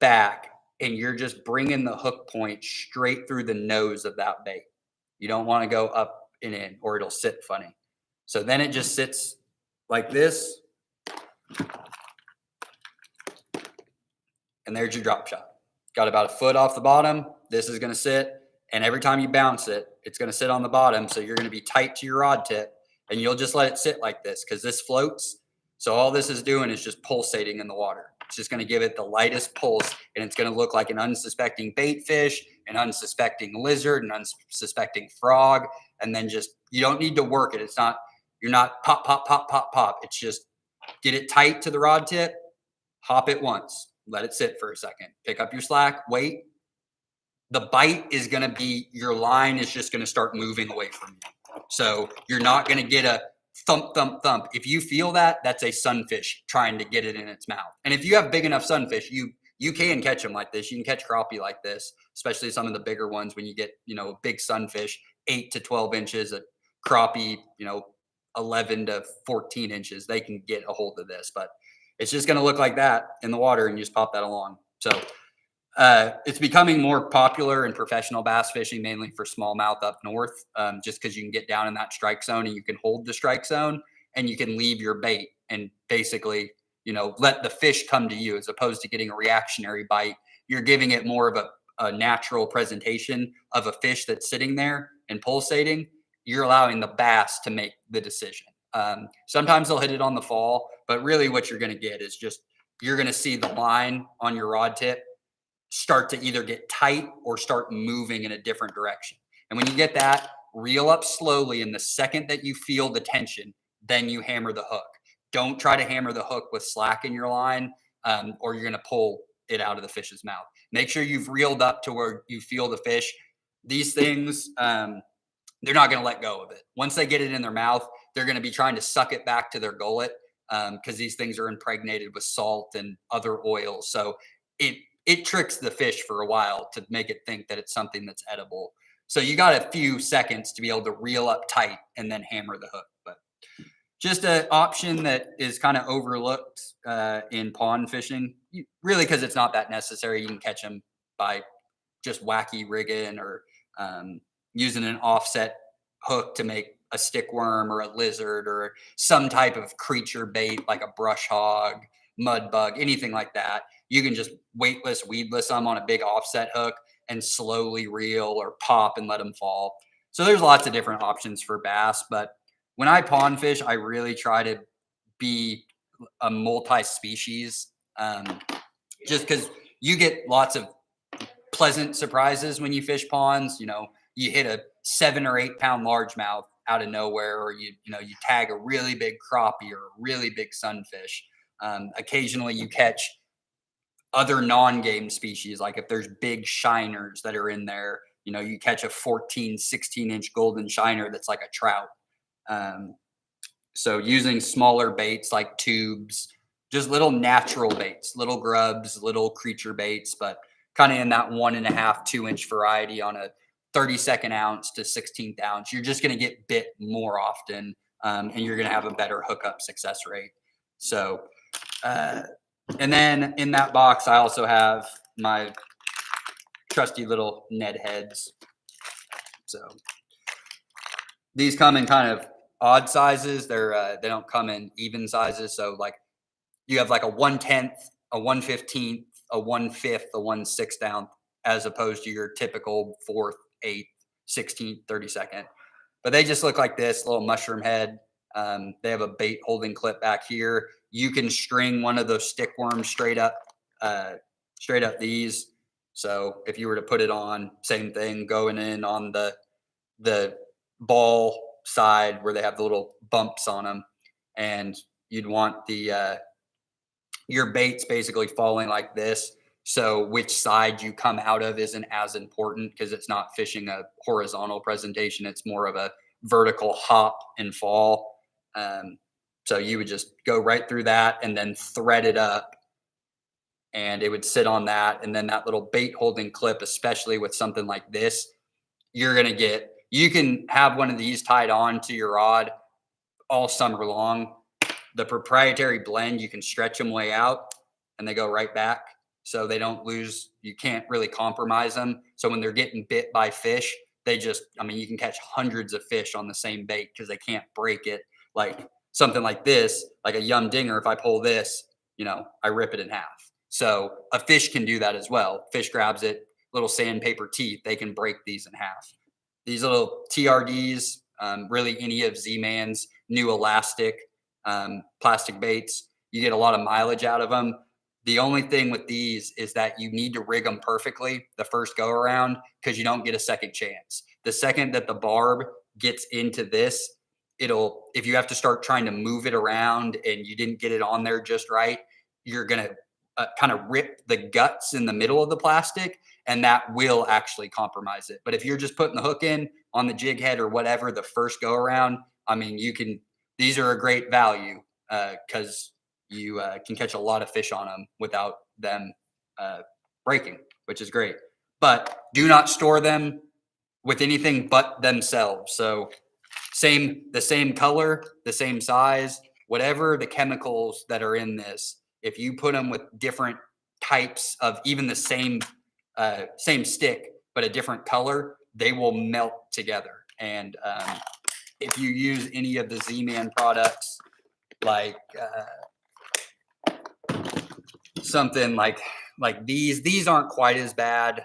back, and you're just bringing the hook point straight through the nose of that bait. You don't want to go up and in, or it'll sit funny. So then it just sits like this. And there's your drop shot. Got about a foot off the bottom. This is going to sit. And every time you bounce it, it's going to sit on the bottom. So you're going to be tight to your rod tip, and you'll just let it sit like this because this floats. So all this is doing is just pulsating in the water. It's just going to give it the lightest pulse, and it's going to look like an unsuspecting bait fish, an unsuspecting lizard, an unsuspecting frog. And then you don't need to work it. You're not pop, pop, pop, pop, pop. It's just get it tight to the rod tip, hop it once, let it sit for a second, pick up your slack, wait. The bite is going to be, your line is just going to start moving away from you. So you're not going to get a thump, thump, thump. If you feel that, that's a sunfish trying to get it in its mouth. And if you have big enough sunfish, you can catch them like this. You can catch crappie like this, especially some of the bigger ones when you get, a big sunfish, 8 to 12 inches, a crappie, 11 to 14 inches. They can get a hold of this, but it's just going to look like that in the water, and you just pop that along. So it's becoming more popular in professional bass fishing, mainly for smallmouth up north, just because you can get down in that strike zone and you can hold the strike zone and you can leave your bait and basically, let the fish come to you as opposed to getting a reactionary bite. You're giving it more of a natural presentation of a fish that's sitting there and pulsating. You're allowing the bass to make the decision. Sometimes they'll hit it on the fall, but really what you're going to get is you're going to see the line on your rod tip start to either get tight or start moving in a different direction. And when you get that, reel up slowly. And the second that you feel the tension, then you hammer the hook. Don't try to hammer the hook with slack in your line, or you're going to pull it out of the fish's mouth. Make sure you've reeled up to where you feel the fish. These things, they're not going to let go of it. Once they get it in their mouth, they're going to be trying to suck it back to their gullet because these things are impregnated with salt and other oils. So it tricks the fish for a while to make it think that it's something that's edible. So you got a few seconds to be able to reel up tight and then hammer the hook. But just an option that is kind of overlooked in pond fishing, really, because it's not that necessary. You can catch them by just wacky rigging or using an offset hook to make a stick worm or a lizard or some type of creature bait like a brush hog, mud bug, anything like that. You can just weightless, weedless them on a big offset hook and slowly reel or pop and let them fall. So there's lots of different options for bass. But when I pond fish, I really try to be a multi-species just because you get lots of pleasant surprises when you fish ponds. You hit a 7 or 8 pound largemouth out of nowhere, or you tag a really big crappie or a really big sunfish. Occasionally you catch other non-game species, like if there's big shiners that are in there, you catch a 14, 16-inch golden shiner that's like a trout. So using smaller baits like tubes, just little natural baits, little grubs, little creature baits, but kind of in that 1.5, 2-inch variety on a 32nd ounce to 16th ounce, you're just going to get bit more often, and you're going to have a better hookup success rate. So And then in that box, I also have my trusty little Ned heads. So these come in kind of odd sizes. They don't come in even sizes. So like you have like a 1/10, a 1/15, a 1/5, a 1/6 ounce, as opposed to your typical 4th, 8th, 16th, 32nd. But they just look like this little mushroom head. They have a bait holding clip back here. You can string one of those stick worms straight up these. So if you were to put it on, same thing, going in on the ball side where they have the little bumps on them, and you'd want the your bait's basically falling like this. So which side you come out of isn't as important because it's not fishing a horizontal presentation. It's more of a vertical hop and fall. So you would just go right through that and then thread it up, and it would sit on that. And then that little bait holding clip, especially with something like this, you can have one of these tied on to your rod all summer long. The proprietary blend, you can stretch them way out and they go right back. So they don't lose, you can't really compromise them. So when they're getting bit by fish, you can catch hundreds of fish on the same bait because they can't break it. Like something like this, like a yum dinger, if I pull this, I rip it in half. So a fish can do that as well. Fish grabs it, little sandpaper teeth, they can break these in half. These little TRDs, really any of Z-Man's new elastic plastic baits, you get a lot of mileage out of them. The only thing with these is that you need to rig them perfectly the first go around because you don't get a second chance. The second that the barb gets into this, if you have to start trying to move it around and you didn't get it on there just right, you're going to kind of rip the guts in the middle of the plastic, and that will actually compromise it. But if you're just putting the hook in on the jig head or whatever the first go around, these are a great value because you can catch a lot of fish on them without them breaking, which is great. But do not store them with anything but themselves. So the same color, the same size, whatever the chemicals that are in this, if you put them with different types of even the same stick but a different color, they will melt together. And if you use any of the Z-Man products, like something like these aren't quite as bad.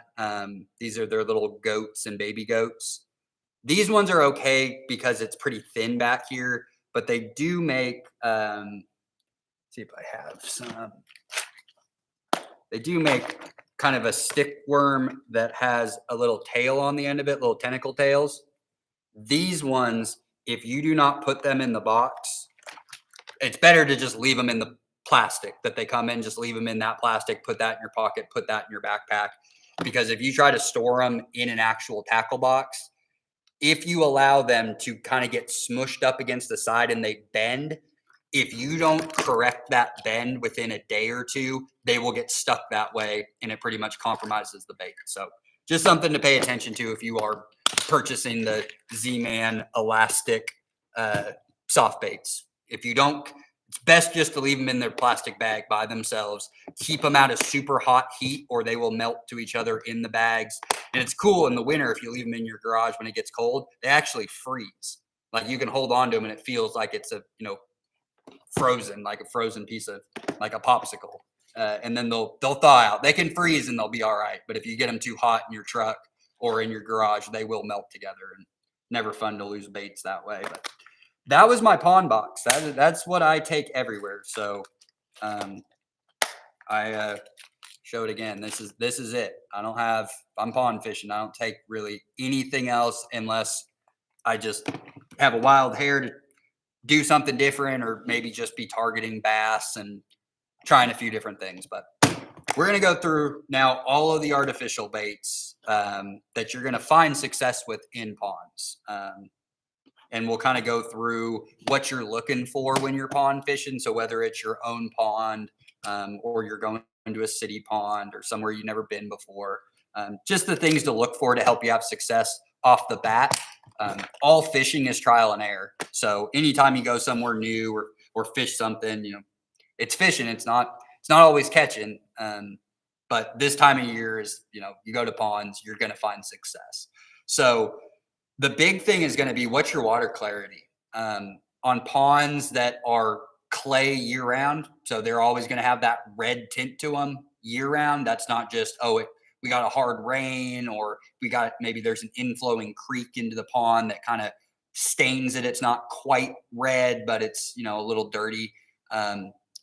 These are their little goats and baby goats. These ones are okay because it's pretty thin back here, but they do make, see if I have some, they do make kind of a stick worm that has a little tail on the end of it, little tentacle tails. These ones, if you do not put them in the box, it's better to just leave them in the plastic that they come in. Just leave them in that plastic, put that in your pocket, put that in your backpack. Because if you try to store them in an actual tackle box, if you allow them to kind of get smushed up against the side and they bend, if you don't correct that bend within a day or two, they will get stuck that way and it pretty much compromises the bait. So just something to pay attention to if you are purchasing the Z-Man elastic soft baits. If you don't, it's best just to leave them in their plastic bag by themselves. Keep them out of super hot heat or they will melt to each other in the bags. And it's cool in the winter if you leave them in your garage when it gets cold, they actually freeze. Like you can hold on to them and it feels like it's frozen, like a frozen piece of like a popsicle. And then they'll thaw out. They can freeze and they'll be all right. But if you get them too hot in your truck or in your garage, they will melt together. And never fun to lose baits that way. But that was my pond box. That's what I take everywhere. So I show it again. This is it. I'm pond fishing. I don't take really anything else unless I just have a wild hair to do something different or maybe just be targeting bass and trying a few different things. But we're going to go through now all of the artificial baits that you're going to find success with in ponds. And we'll kind of go through what you're looking for when you're pond fishing. So whether it's your own pond or you're going to a city pond or somewhere you've never been before, just the things to look for to help you have success off the bat. All fishing is trial and error. So anytime you go somewhere new or fish something, it's fishing. It's not It's not always catching. But this time of year is, you go to ponds, you're going to find success. So the big thing is going to be, what's your water clarity? On ponds that are clay year round, so they're always going to have that red tint to them year round. That's not just, we got a hard rain, or maybe there's an inflowing creek into the pond that kind of stains it. It's not quite red, but it's, a little dirty.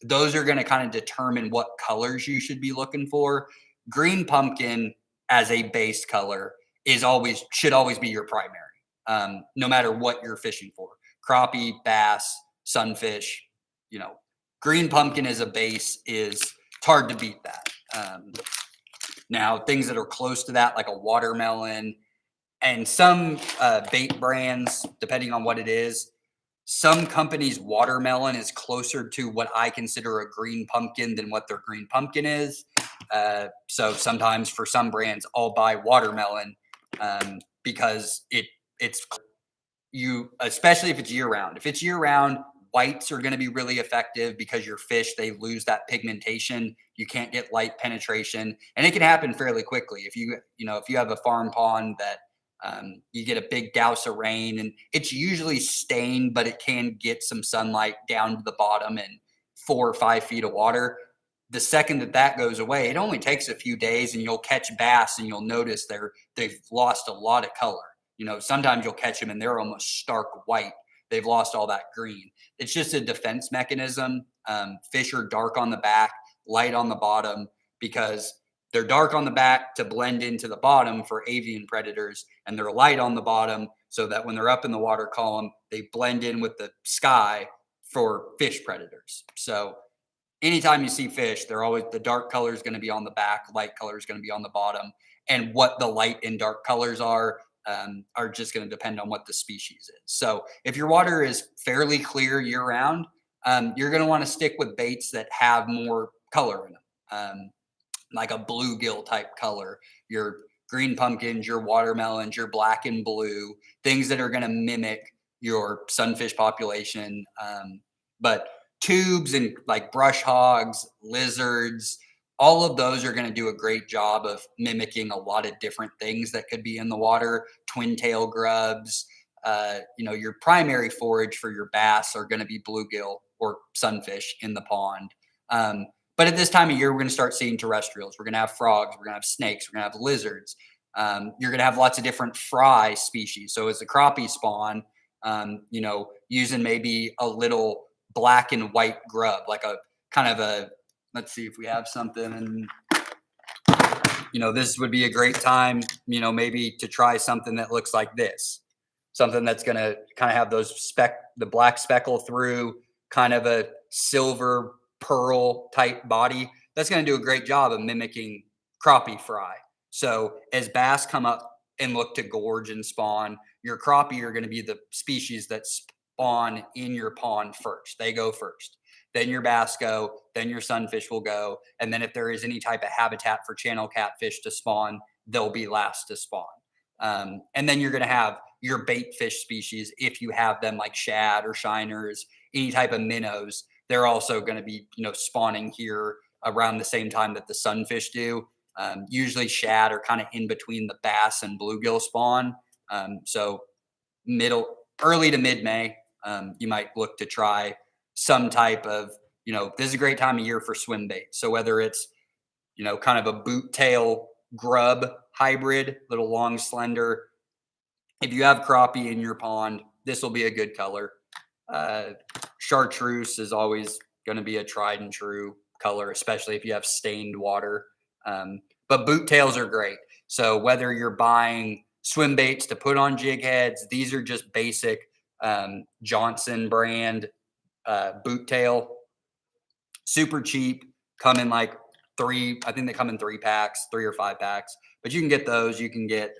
Those are going to kind of determine what colors you should be looking for. Green pumpkin as a base color should always be your primary, no matter what you're fishing for. Crappie, bass, sunfish, green pumpkin as a base it's hard to beat that. Now, things that are close to that, like a watermelon, and some bait brands, depending on what it is, some companies' watermelon is closer to what I consider a green pumpkin than what their green pumpkin is. So sometimes for some brands, I'll buy watermelon because especially if it's year round. If it's year round, whites are going to be really effective because your fish, they lose that pigmentation. You can't get light penetration, and it can happen fairly quickly. If you have a farm pond that you get a big douse of rain, and it's usually stained, but it can get some sunlight down to the bottom and 4 or 5 feet of water. The second that goes away, it only takes a few days, and you'll catch bass and you'll notice they've lost a lot of color. Sometimes you'll catch them and they're almost stark white. They've lost all that green. It's just a defense mechanism. Fish are dark on the back, light on the bottom, because they're dark on the back to blend into the bottom for avian predators, and they're light on the bottom so that when they're up in the water column, they blend in with the sky for fish predators. So anytime you see fish, the dark color is going to be on the back, light color is going to be on the bottom. And what the light and dark colors are just going to depend on what the species is. So if your water is fairly clear year round, you're going to want to stick with baits that have more color in them, like a bluegill type color, your green pumpkins, your watermelons, your black and blue, things that are going to mimic your sunfish population. But tubes and like brush hogs, lizards, all of those are going to do a great job of mimicking a lot of different things that could be in the water. Twin tail grubs, your primary forage for your bass are going to be bluegill or sunfish in the pond. But at this time of year, we're going to start seeing terrestrials. We're going to have frogs. We're going to have snakes. We're going to have lizards. You're going to have lots of different fry species. So as the crappie spawn, using maybe a little black and white grub, like a kind of a, let's see if we have something. And, this would be a great time, maybe to try something that looks like this. Something that's going to kind of have the black speckle through, kind of a silver pearl type body. That's going to do a great job of mimicking crappie fry. So as bass come up and look to gorge and spawn, your crappie are going to be the species that spawn in your pond first. They go first. Then your bass go, then your sunfish will go. And then if there is any type of habitat for channel catfish to spawn, they'll be last to spawn. And then you're going to have your bait fish species, if you have them, like shad or shiners, any type of minnows. They're also going to be, spawning here around the same time that the sunfish do. Usually shad are kind of in between the bass and bluegill spawn. So early to mid-May, you might look to try some type of, this is a great time of year for swim bait. So whether it's, kind of a boot tail grub hybrid, little long, slender. If you have crappie in your pond, this will be a good color. Chartreuse is always going to be a tried and true color, especially if you have stained water. But boot tails are great. So whether you're buying swim baits to put on jig heads, these are just basic Johnson brand boot tail, super cheap, come in like I think they come in 3 packs, 3 or 5 packs, but you can get those. You can get,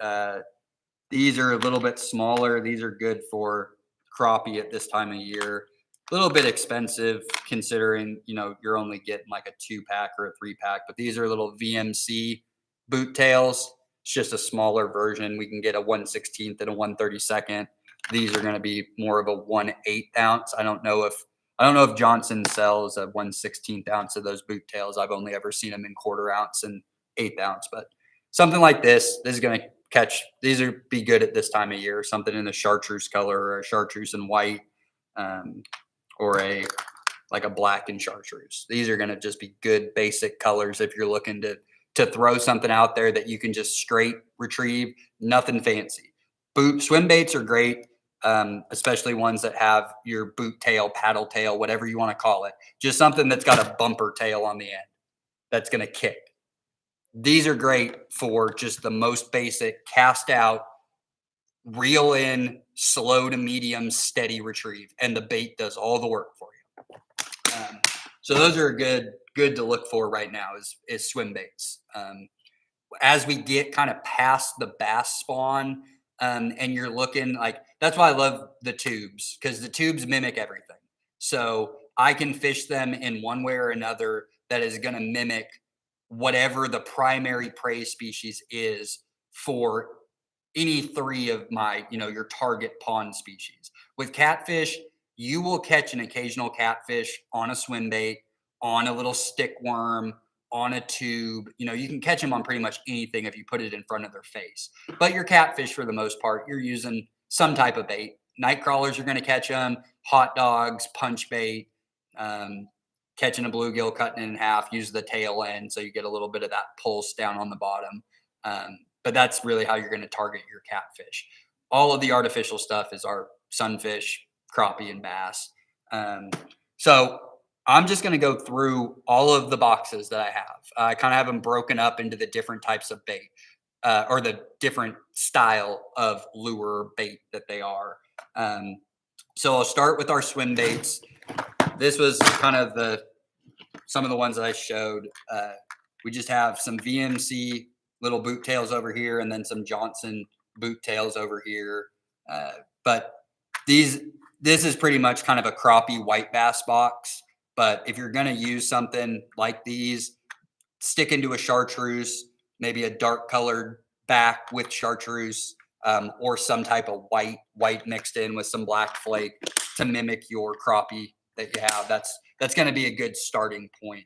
these are a little bit smaller. These are good for crappie at this time of year. A little bit expensive considering, you're only getting like a 2-pack or a 3-pack, but these are little VMC boot tails. It's just a smaller version. We can get a 1/16 and a 1/32. These are going to be more of a 1/8 ounce. I don't know if I don't know if Johnson sells a 1/16 ounce of those boot tails. I've only ever seen them in 1/4 ounce and 1/8 ounce, but something like this is going to catch. These are be good at this time of year. Something in the chartreuse color or a chartreuse and white, um, or like a black and chartreuse. These are going to just be good basic colors if you're looking to throw something out there that you can just straight retrieve. Nothing fancy. Swim baits are great, especially ones that have your boot tail, paddle tail, whatever you want to call it. Just something that's got a bumper tail on the end that's going to kick. These are great for just the most basic cast out, reel in, slow to medium, steady retrieve, and the bait does all the work for you. So those are good to look for right now is swim baits. As we get kind of past the bass spawn, and you're looking like, that's why I love the tubes, because the tubes mimic everything. So I can fish them in one way or another that is going to mimic whatever the primary prey species is for any three of my, your target pond species. With catfish, you will catch an occasional catfish on a swim bait, on a little stick worm, on a tube. You can catch them on pretty much anything if you put it in front of their face. But your catfish, for the most part, you're using some type of bait. Night crawlers are going to catch them, hot dogs, punch bait, catching a bluegill, cutting it in half, use the tail end so you get a little bit of that pulse down on the bottom. But that's really how you're going to target your catfish. All of the artificial stuff is our sunfish, crappie, and bass. So I'm just going to go through all of the boxes that I have. I kind of have them broken up into the different types of bait, or the different style of lure bait that they are. So I'll start with our swim baits. This was kind of some of the ones that I showed. We just have some VMC little boot tails over here, and then some Johnson boot tails over here. But this is pretty much kind of a crappie white bass box. But if you're going to use something like these, stick into a chartreuse, maybe a dark colored back with chartreuse, or some type of white mixed in with some black flake to mimic your crappie that you have. That's going to be a good starting point.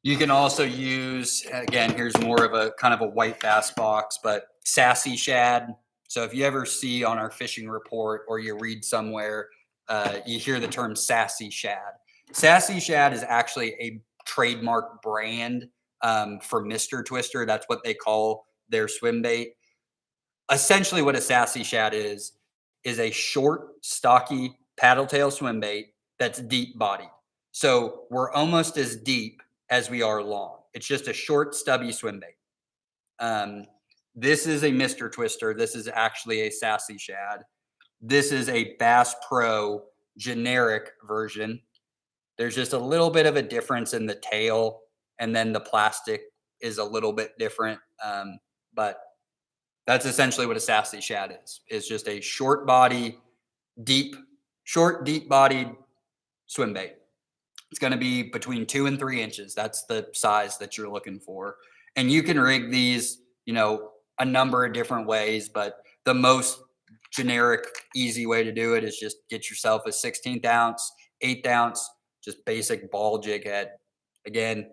You can also use, again, here's more of a kind of a white bass box, but sassy shad. So if you ever see on our fishing report or you read somewhere, you hear the term sassy shad. Sassy shad is actually a trademark brand for Mr. Twister. That's what they call their swim bait. Essentially what a sassy shad is a short, stocky paddle tail swim bait that's deep bodied. So we're almost as deep as we are long. It's just a short, stubby swim bait. This is a Mr. Twister. This is actually a sassy shad. This is a Bass Pro generic version. There's just a little bit of a difference in the tail, and then the plastic is a little bit different. But that's essentially what a sassy shad is. It's just a short body, deep bodied swim bait. It's going to be between 2 and 3 inches. That's the size that you're looking for. And you can rig these, a number of different ways, but the most generic, easy way to do it is just get yourself a 16th ounce, 1/8 ounce, just basic ball jig head. Again,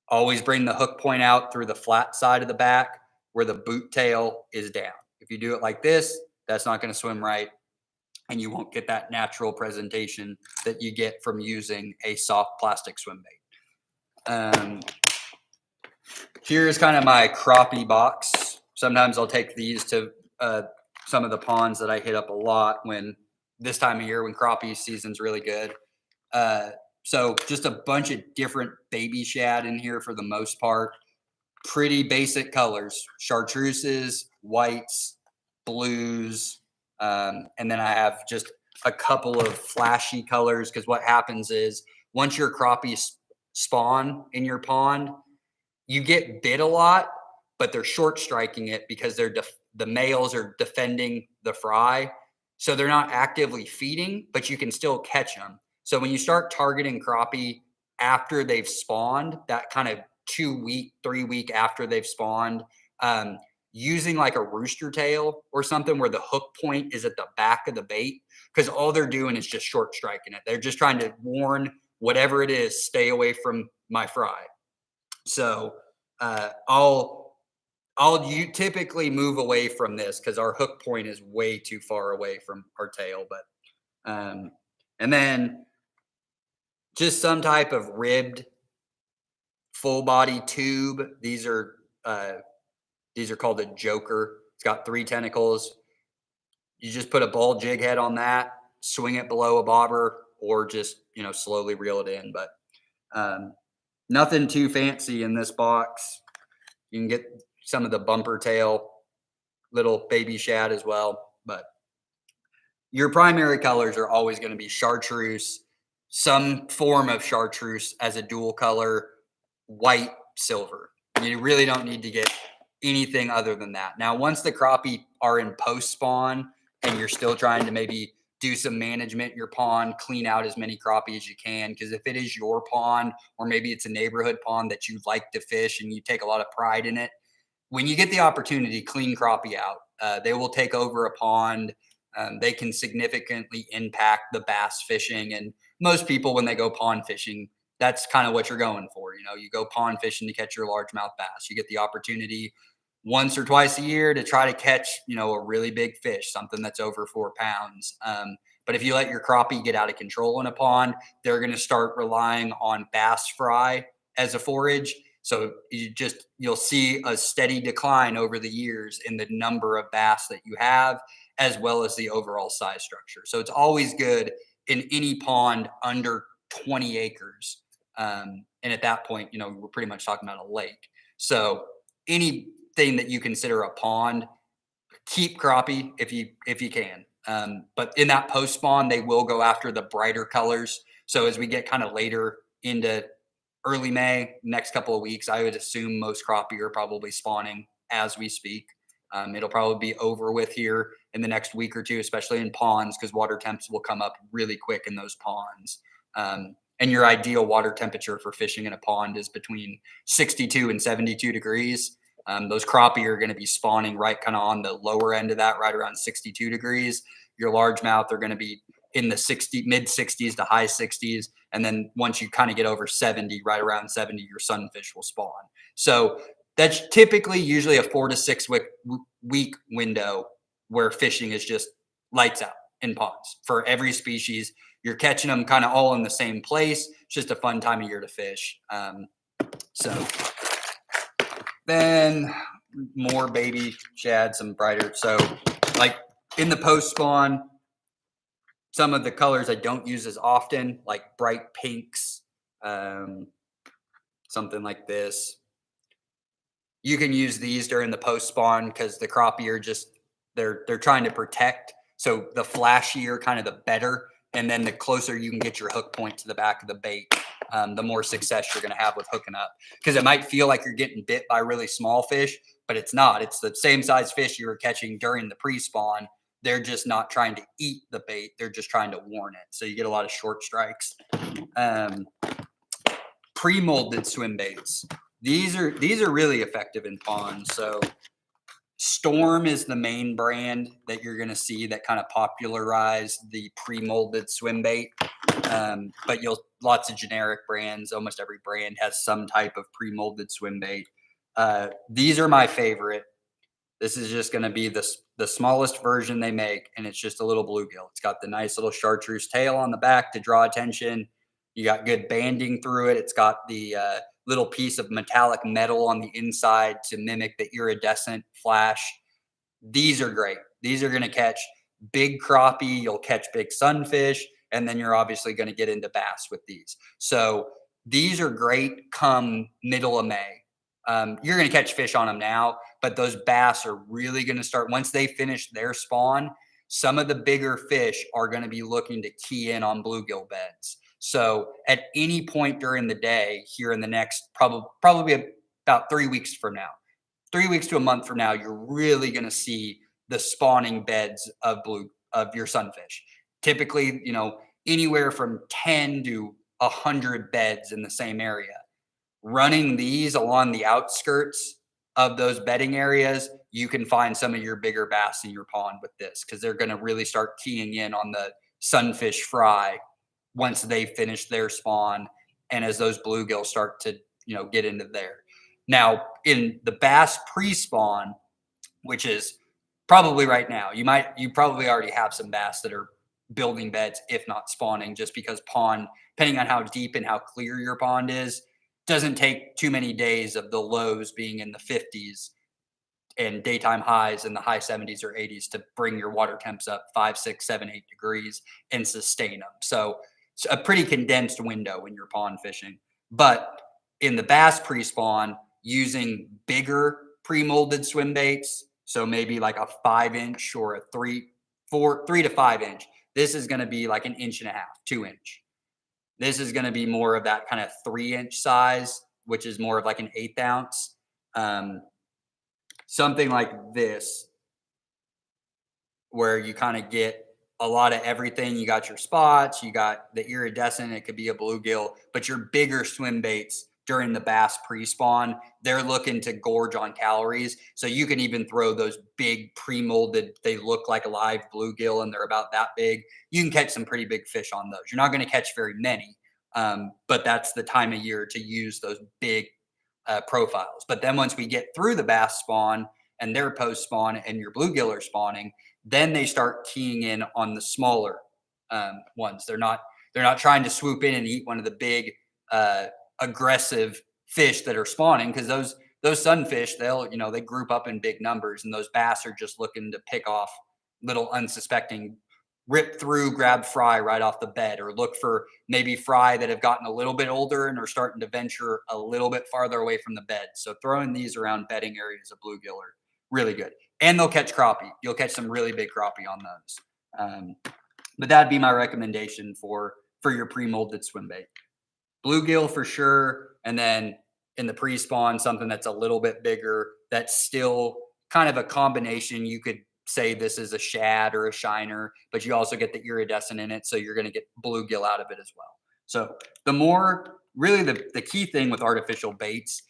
always bring the hook point out through the flat side of the back where the boot tail is down. If you do it like this, that's not going to swim right, and you won't get that natural presentation that you get from using a soft plastic swim bait. Here's kind of my crappie box. Sometimes I'll take these to some of the ponds that I hit up a lot when this time of year when crappie season's really good. So just a bunch of different baby shad in here for the most part. Pretty basic colors, chartreuses, whites, blues, and then I have just a couple of flashy colors, because what happens is once your crappie spawn in your pond, you get bit a lot, but they're short striking it because the males are defending the fry. So they're not actively feeding, but you can still catch them. So when you start targeting crappie after they've spawned, that kind of 2 week, 3 week after they've spawned, using like a rooster tail or something where the hook point is at the back of the bait, because all they're doing is just short striking it. They're just trying to warn whatever it is, stay away from my fry. So you typically move away from this because our hook point is way too far away from our tail. But and then just some type of ribbed full body tube. These are called a joker. It's got 3 tentacles. You just put a ball jig head on that, swing it below a bobber, or just slowly reel it in. But nothing too fancy in this box. You can get some of the bumper tail, little baby shad as well. But your primary colors are always going to be chartreuse, some form of chartreuse as a dual color, white, silver. You really don't need to get anything other than that. Now, once the crappie are in post spawn and you're still trying to maybe do some management in your pond, clean out as many crappie as you can, because if it is your pond or maybe it's a neighborhood pond that you like to fish and you take a lot of pride in it, when you get the opportunity, clean crappie out. They will take over a pond. They can significantly impact the bass fishing. And most people, when they go pond fishing, that's kind of what you're going for. You go pond fishing to catch your largemouth bass. You get the opportunity once or twice a year to try to catch, a really big fish, something that's over 4 pounds. But if you let your crappie get out of control in a pond, they're going to start relying on bass fry as a forage. So you'll see a steady decline over the years in the number of bass that you have, as well as the overall size structure. So it's always good in any pond under 20 acres. And at that point, we're pretty much talking about a lake. So anything that you consider a pond, keep crappie if you can. But in that post spawn, they will go after the brighter colors. So as we get kind of later into early May, next couple of weeks, I would assume most crappie are probably spawning as we speak. It'll probably be over with here in the next week or two, especially in ponds, because water temps will come up really quick in those ponds. And your ideal water temperature for fishing in a pond is between 62 and 72 degrees. Those crappie are going to be spawning right kind of on the lower end of that, right around 62 degrees. Your largemouth are going to be in the mid 60s to high 60s. And then once you kind of get over 70, right around 70, your sunfish will spawn. So that's typically usually a 4 to 6 week window where fishing is just lights out in ponds for every species. You're catching them kind of all in the same place. It's just a fun time of year to fish. So then more baby shad, some brighter. So like in the post spawn, some of the colors I don't use as often, like bright pinks, something like this. You can use these during the post spawn because the crappie are just they're trying to protect. So the flashier, kind of the better, and then the closer you can get your hook point to the back of the bait, the more success you're going to have with hooking up. Because it might feel like you're getting bit by really small fish, but it's not. It's the same size fish you were catching during the pre-spawn. They're just not trying to eat the bait. They're just trying to warn it. So you get a lot of short strikes. Pre-molded swim baits. These are really effective in ponds. So Storm is the main brand that you're going to see that kind of popularized the pre-molded swim bait. But lots of generic brands. Almost every brand has some type of pre-molded swim bait. These are my favorite. This is just going to be the smallest version they make, and it's just a little bluegill. It's got the nice little chartreuse tail on the back to draw attention. You got good banding through it. It's got the little piece of metallic metal on the inside to mimic the iridescent flash. These are great. These are going to catch big crappie. You'll catch big sunfish, and then you're obviously going to get into bass with these. So these are great come middle of May. You're going to catch fish on them now, but those bass are really going to start once they finish their spawn. Some of the bigger fish are going to be looking to key in on bluegill beds. So at any point during the day here in the next probably about 3 weeks from now, 3 weeks to a month from now, you're really going to see the spawning beds of your sunfish. Typically, anywhere from 10 to 100 beds in the same area. Running these along the outskirts of those bedding areas you can find some of your bigger bass in your pond with this, because they're going to really start keying in on the sunfish fry once they finish their spawn, and as those bluegills start to get into there. Now in the bass pre-spawn, which is probably right now, you probably already have some bass that are building beds, if not spawning, just because pond, depending on how deep and how clear your pond is, doesn't take too many days of the lows being in the 50s and daytime highs in the high 70s or 80s to bring your water temps up 5, 6, 7, 8 degrees and sustain them. So it's a pretty condensed window when you're pond fishing. But in the bass pre-spawn, using bigger pre-molded swim baits, so maybe like a 5-inch or a 3 to 5 inch, this is going to be like an inch and a half, 2-inch. This is going to be more of that kind of 3-inch size, which is more of like an 1/8 ounce. Something like this, where you kind of get a lot of everything. You got your spots, you got the iridescent, it could be a bluegill, but your bigger swim baits during the bass pre-spawn, they're looking to gorge on calories. So you can even throw those big pre-molded, they look like a live bluegill and they're about that big. You can catch some pretty big fish on those. You're not going to catch very many, but that's the time of year to use those big profiles. But then once we get through the bass spawn and their post spawn and your bluegill are spawning, then they start keying in on the smaller ones. They're not trying to swoop in and eat one of the big aggressive fish that are spawning, because those sunfish, they group up in big numbers, and those bass are just looking to pick off little unsuspecting, rip through, grab fry right off the bed, or look for maybe fry that have gotten a little bit older and are starting to venture a little bit farther away from the bed. So throwing these around bedding areas of bluegill are really good. And they'll catch crappie. You'll catch some really big crappie on those. But that'd be my recommendation for your pre-molded swim bait. Bluegill for sure. And then in the pre-spawn, something that's a little bit bigger, that's still kind of a combination. You could say this is a shad or a shiner, but you also get the iridescent in it. So you're going to get bluegill out of it as well. So the key thing with artificial baits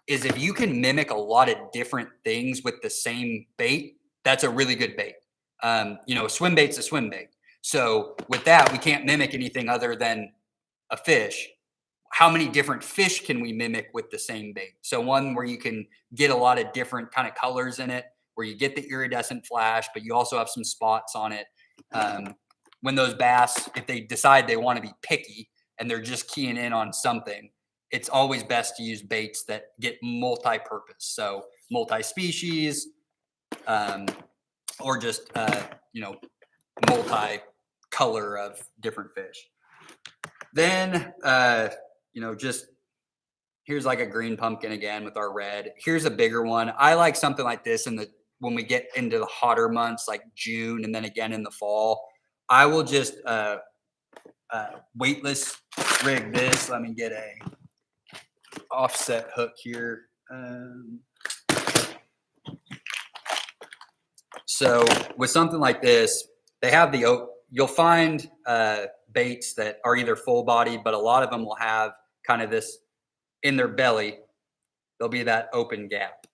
is if you can mimic a lot of different things with the same bait, that's a really good bait. A swim bait's a swim bait. So with that, we can't mimic anything other than a fish. How many different fish can we mimic with the same bait? So one where you can get a lot of different kind of colors in it, where you get the iridescent flash, but you also have some spots on it. When those bass, if they decide they want to be picky and they're just keying in on something, it's always best to use baits that get multi-purpose. So multi-species, or just, multi-color of different fish. Then, just here's like a green pumpkin again with our red. Here's a bigger one. I like something like this when we get into the hotter months, like June, and then again in the fall. I will just weightless rig this. Let me get a offset hook here. So with something like this, they have you'll find baits that are either full body, but a lot of them will have kind of this in their belly. There'll be that open gap.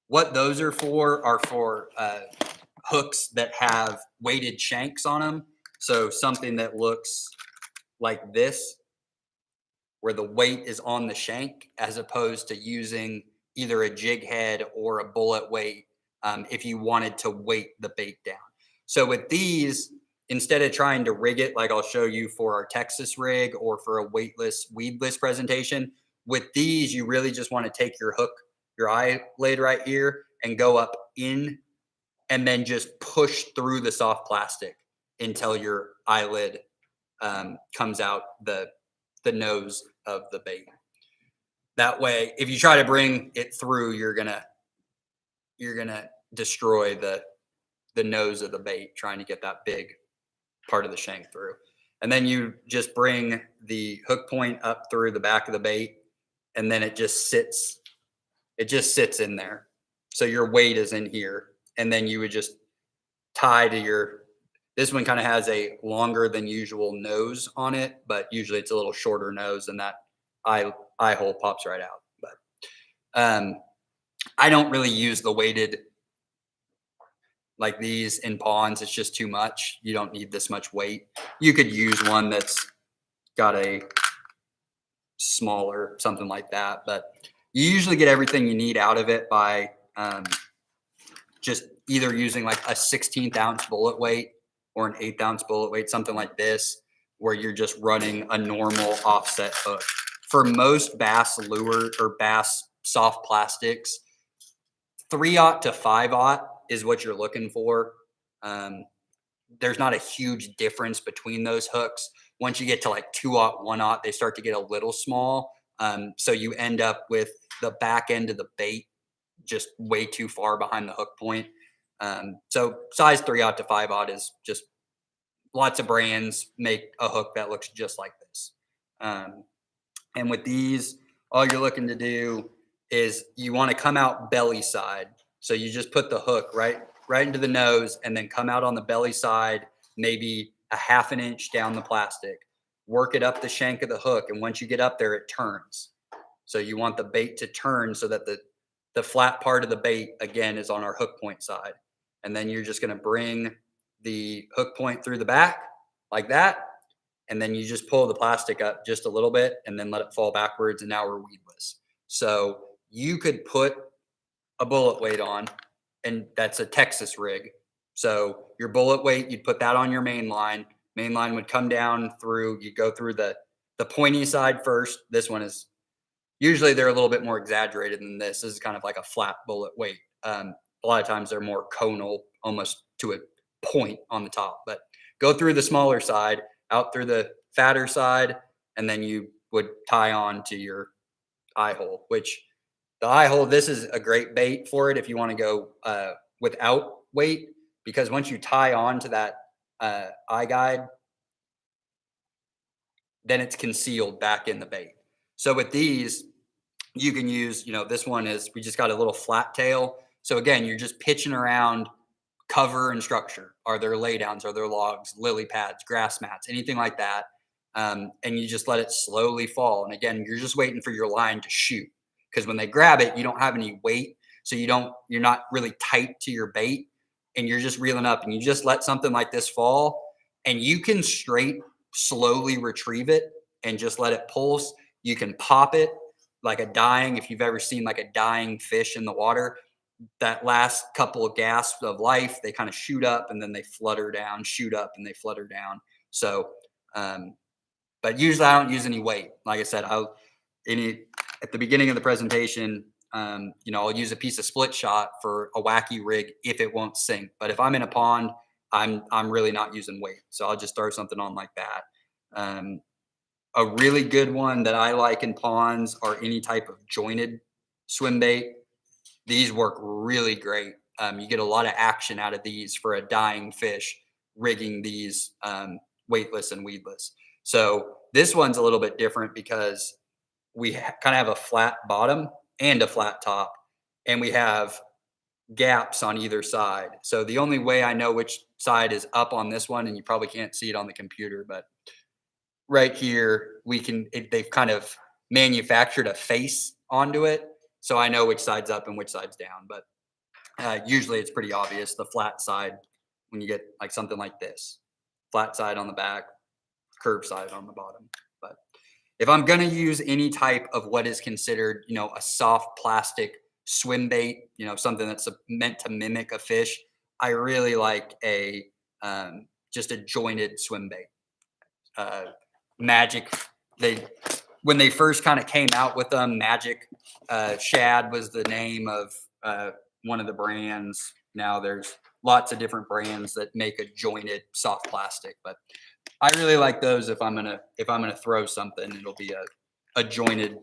What those are for hooks that have weighted shanks on them. So something that looks like this, where the weight is on the shank, as opposed to using either a jig head or a bullet weight if you wanted to weight the bait down. So with these, instead of trying to rig it like I'll show you for our Texas rig or for a weightless, weedless presentation, with these, you really just want to take your hook, your eyelid right here, and go up in, and then just push through the soft plastic until your eyelid comes out the nose of the bait. That way, if you try to bring it through, you're gonna destroy the nose of the bait trying to get that big part of the shank through. And then you just bring the hook point up through the back of the bait, and then it just sits in there. So your weight is in here, and then you would just tie to this one kind of has a longer than usual nose on it, but usually it's a little shorter nose, and that eye hole pops right out. But I don't really use the weighted like these in ponds, it's just too much. You don't need this much weight. You could use one that's got a smaller, something like that, but you usually get everything you need out of it by just either using like a 16th ounce bullet weight or an 1/8 ounce bullet weight, something like this, where you're just running a normal offset hook. For most bass lure or bass soft plastics, 3/0 to 5/0 is what you're looking for. Um, there's not a huge difference between those hooks. Once you get to like 2/0, 1/0, they start to get a little small. So you end up with the back end of the bait just way too far behind the hook point. So size 3/0 to 5/0 is just lots of brands make a hook that looks just like this. Um, and with these, all you're looking to do is you want to come out belly side. So you just put the hook right into the nose and then come out on the belly side, maybe a 1/2 inch down the plastic. Work it up the shank of the hook. And once you get up there, it turns. So you want the bait to turn so that the flat part of the bait, again, is on our hook point side. And then you're just going to bring the hook point through the back like that. And then you just pull the plastic up just a little bit and then let it fall backwards. And now we're weedless. So you could put a bullet weight on, and that's a Texas rig. So your bullet weight, you'd put that on your main line. Main line would come down through, you go through the pointy side first. This one is usually they're a little bit more exaggerated than this. This is kind of like a flat bullet weight. A lot of times they're more conal, almost to a point on the top. But go through the smaller side, out through the fatter side, and then you would tie on to your eye hole, which the eye hole, this is a great bait for it if you want to go without weight, because once you tie on to that eye guide, then it's concealed back in the bait. So with these, you can use, this one is, we just got a little flat tail. So again, you're just pitching around cover and structure. Are there laydowns? Are there logs, lily pads, grass mats, anything like that? And you just let it slowly fall. And again, you're just waiting for your line to shoot, because when they grab it, you don't have any weight. So you're not really tight to your bait, and you're just reeling up, and you just let something like this fall, and you can slowly retrieve it and just let it pulse. You can pop it like if you've ever seen like a dying fish in the water, that last couple of gasps of life, they kind of shoot up and then they flutter down, shoot up and they flutter down. So, but usually I don't use any weight. Like I said, at the beginning of the presentation, I'll use a piece of split shot for a wacky rig if it won't sink. But if I'm in a pond, I'm really not using weight. So I'll just throw something on like that. A really good one that I like in ponds are any type of jointed swim bait. These work really great. You get a lot of action out of these for a dying fish, rigging these weightless and weedless. So this one's a little bit different because we kind of have a flat bottom and a flat top, and we have gaps on either side. So the only way I know which side is up on this one, and you probably can't see it on the computer, but right here, they've kind of manufactured a face onto it. So I know which side's up and which side's down, but usually it's pretty obvious. The flat side, when you get like something like this, flat side on the back, curved side on the bottom. But if I'm going to use any type of what is considered, a soft plastic swim bait, something that's meant to mimic a fish, I really like just a jointed swim bait. Magic, when they first kind of came out with them, Magic Shad was the name of one of the brands. Now there's lots of different brands that make a jointed soft plastic, but I really like those. If I'm gonna throw something, it'll be a jointed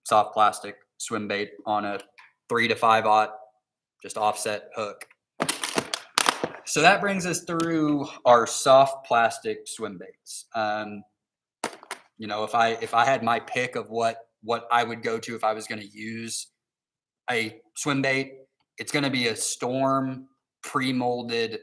soft plastic swim bait on a 3 to 5/0 just offset hook. So that brings us through our soft plastic swim baits. If I had my pick of what I would go to if I was going to use a swim bait, it's going to be a Storm pre-molded,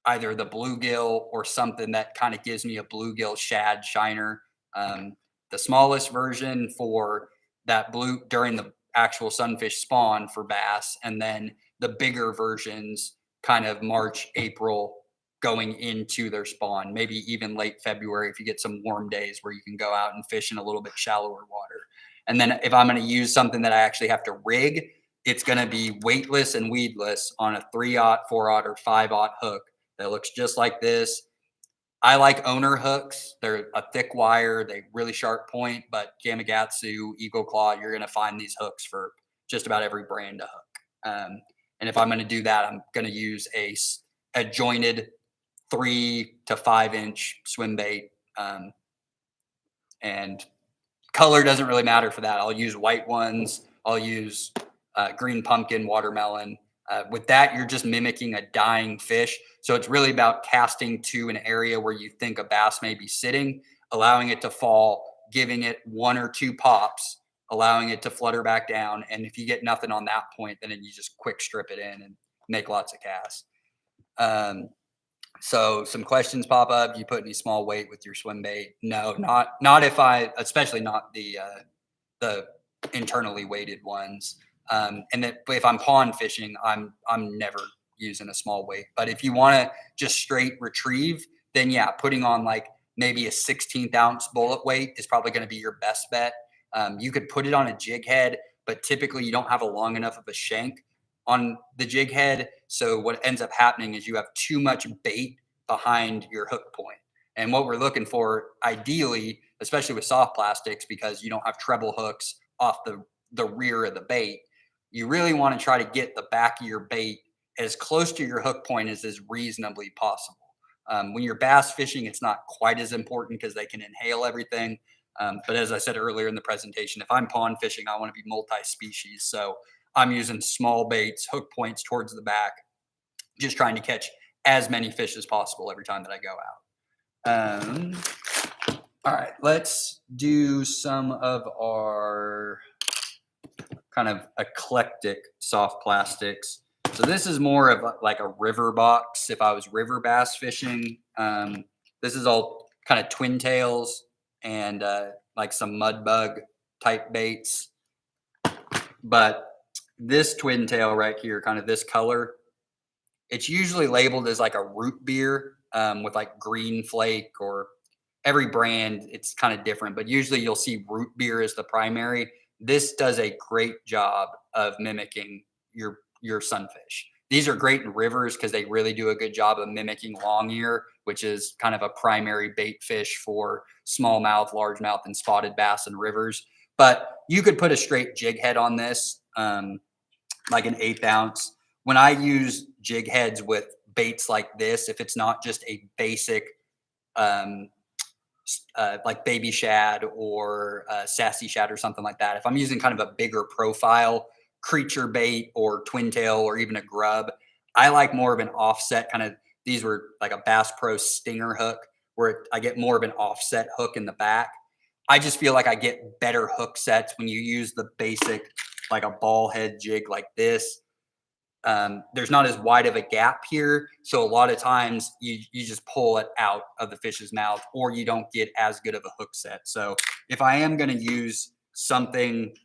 either the bluegill or something that kind of gives me a bluegill shad shiner. The smallest version for that during the actual sunfish spawn for bass, and then the bigger versions kind of March, April, going into their spawn, maybe even late February if you get some warm days where you can go out and fish in a little bit shallower water. And then if I'm going to use something that I actually have to rig, it's going to be weightless and weedless on a 3/0, 4/0, or 5/0 hook that looks just like this. I like owner hooks. They're a thick wire, they really sharp point, but Gamakatsu, Eagle Claw, you're going to find these hooks for just about every brand of hook. And if I'm going to do that, I'm going to use a jointed 3 to 5 inch swim bait. And color doesn't really matter for that. I'll use white ones. I'll use green pumpkin, watermelon. With that, you're just mimicking a dying fish. So it's really about casting to an area where you think a bass may be sitting, allowing it to fall, giving it 1 or 2 pops, allowing it to flutter back down. And if you get nothing on that point, then you just quick strip it in and make lots of casts. So some questions pop up. You put any small weight with your swim bait? No, not if especially not the internally weighted ones. And if I'm pond fishing, I'm never using a small weight. But if you want to just straight retrieve, then yeah, putting on like maybe a 16th ounce bullet weight is probably going to be your best bet. You could put it on a jig head, but typically you don't have a long enough of a shank on the jig head. So what ends up happening is you have too much bait behind your hook point. And what we're looking for, ideally, especially with soft plastics, because you don't have treble hooks off the rear of the bait, you really want to try to get the back of your bait as close to your hook point as is reasonably possible. When you're bass fishing, it's not quite as important because they can inhale everything. But as I said earlier in the presentation, if I'm pond fishing, I want to be multi-species. So I'm using small baits, hook points towards the back, just trying to catch as many fish as possible every time that I go out. All right, let's do some of our kind of eclectic soft plastics. So this is more of like a river box if I was river bass fishing. This is all kind of twin tails and like some mud bug type baits. But this twin tail right here, kind of this color, it's usually labeled as like a root beer with like green flake, or every brand, it's kind of different, but usually you'll see root beer as the primary. This does a great job of mimicking your sunfish. These are great in rivers because they really do a good job of mimicking long ear, which is kind of a primary bait fish for smallmouth, largemouth, and spotted bass in rivers. But you could put a straight jig head on this, like an 1/8 ounce. When I use jig heads with baits like this, if it's not just a basic like baby shad or sassy shad or something like that, if I'm using kind of a bigger profile creature bait or twin tail or even a grub, I like more of an offset kind of. These were like a Bass Pro stinger hook where I get more of an offset hook in the back. I just feel like I get better hook sets when you use the basic, like a ball head jig like this. There's not as wide of a gap here. So a lot of times you just pull it out of the fish's mouth, or you don't get as good of a hook set. So if I am going to use something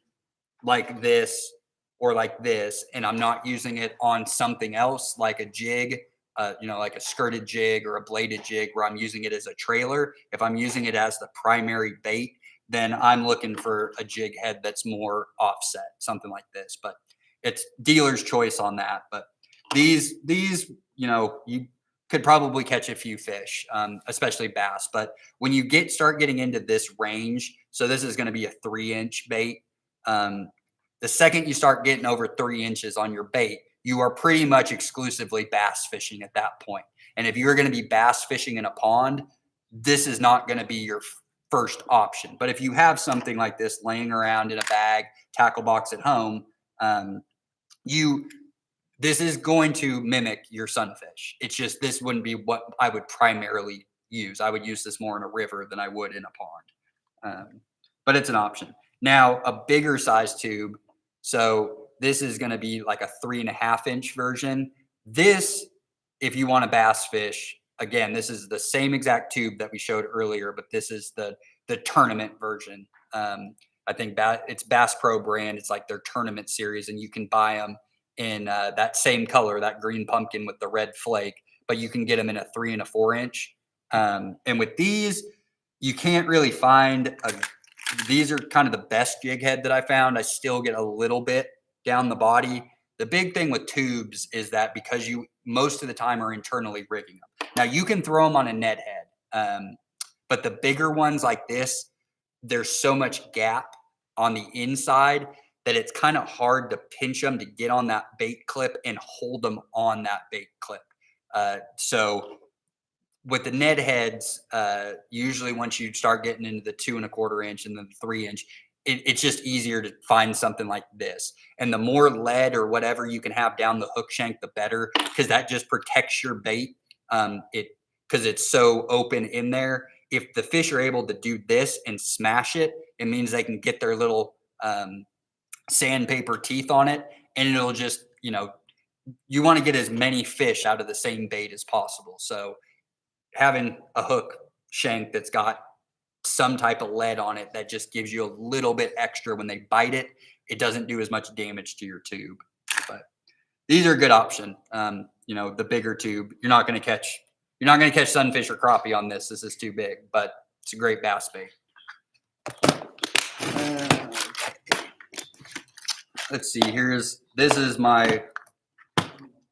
like this or like this, and I'm not using it on something else like a jig, like a skirted jig or a bladed jig where I'm using it as a trailer, if I'm using it as the primary bait, then I'm looking for a jig head that's more offset, something like this. But it's dealer's choice on that. But these, you could probably catch a few fish, especially bass. But when you start getting into this range, so this is going to be a 3-inch bait. The second you start getting over 3 inches on your bait, you are pretty much exclusively bass fishing at that point. And if you're going to be bass fishing in a pond, this is not going to be your first option. But if you have something like this laying around in a bag, tackle box at home, this is going to mimic your sunfish. It's just, this wouldn't be what I would primarily use. I would use this more in a river than I would in a pond. But it's an option. Now, a bigger size tube. So this is going to be like a 3.5-inch version. This, if you want to bass fish, again, this is the same exact tube that we showed earlier, but this is the tournament version. I think it's Bass Pro brand. It's like their tournament series, and you can buy them in that same color, that green pumpkin with the red flake, but you can get them in a 3 and a 4 inch. And with these, you can't really find these are kind of the best jig head that I found. I still get a little bit down the body. The big thing with tubes is that because you most of the time are internally rigging them. Now you can throw them on a net head, but the bigger ones like this, there's so much gap on the inside that it's kind of hard to pinch them to get on that bait clip and hold them on that bait clip. So with the Ned heads, usually once you start getting into the 2 1/4 inch and then the 3 inch, it's just easier to find something like this. And the more lead or whatever you can have down the hook shank, the better, because that just protects your bait. Because it's so open in there. If the fish are able to do this and smash it, it means they can get their little sandpaper teeth on it, and it'll just, you want to get as many fish out of the same bait as possible. So having a hook shank that's got some type of lead on it that just gives you a little bit extra when they bite it, it doesn't do as much damage to your tube. But these are a good option. The bigger tube, you're not going to catch sunfish or crappie on this. This is too big, but it's a great bass bait. Let's see. This is my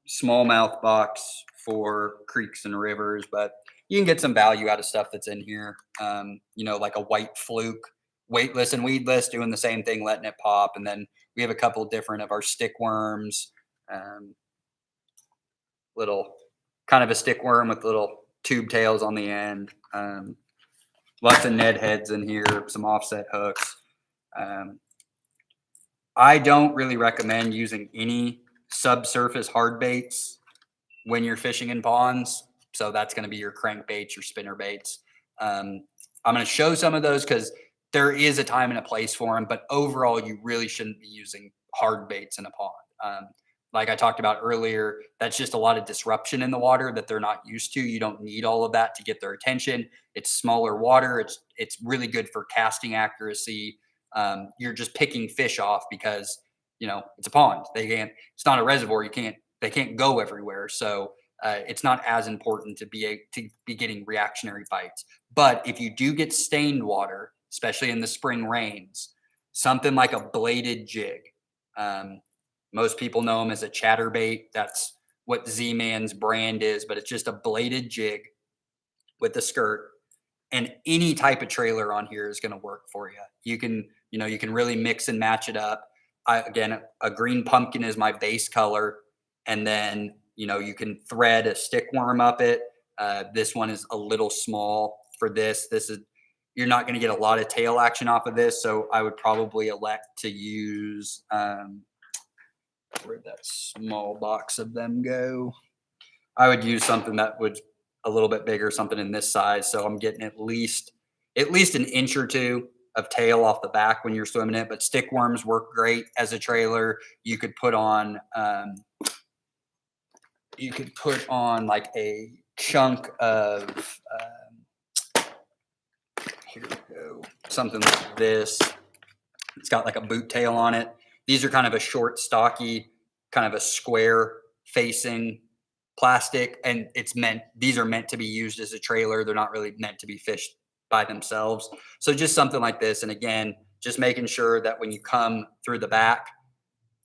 smallmouth box for creeks and rivers, but you can get some value out of stuff that's in here. Like a white fluke, weightless and weedless, doing the same thing, letting it pop. And then we have a couple different of our stick worms, little kind of a stick worm with little tube tails on the end. Lots of Ned heads in here, some offset hooks. I don't really recommend using any subsurface hard baits when you're fishing in ponds. So that's going to be your crankbaits, your spinner baits. I'm going to show some of those because there is a time and a place for them, but overall, you really shouldn't be using hard baits in a pond. Like I talked about earlier, that's just a lot of disruption in the water that they're not used to. You don't need all of that to get their attention. It's smaller water. It's really good for casting accuracy. You're just picking fish off because, it's a pond. It's not a reservoir. They can't go everywhere. So it's not as important to be getting reactionary bites. But if you do get stained water, especially in the spring rains, something like a bladed jig. Most people know them as a chatterbait. That's what Z-Man's brand is, but it's just a bladed jig with a skirt. And any type of trailer on here is going to work for you. You can really mix and match it up. Again, a green pumpkin is my base color. And then, you can thread a stick worm up it. This one is a little small for this. You're not going to get a lot of tail action off of this. So I would probably elect to use, where'd that small box of them go? I would use something that would a little bit bigger, something in this size. So I'm getting at least an inch or two of tail off the back when you're swimming it. But stick worms work great as a trailer. You could put on like a chunk of here we go, something like this. It's got like a boot tail on it. These are kind of a short, stocky, kind of a square facing plastic, and these are meant to be used as a trailer. They're not really meant to be fished by themselves. So just something like this. And again, just making sure that when you come through the back,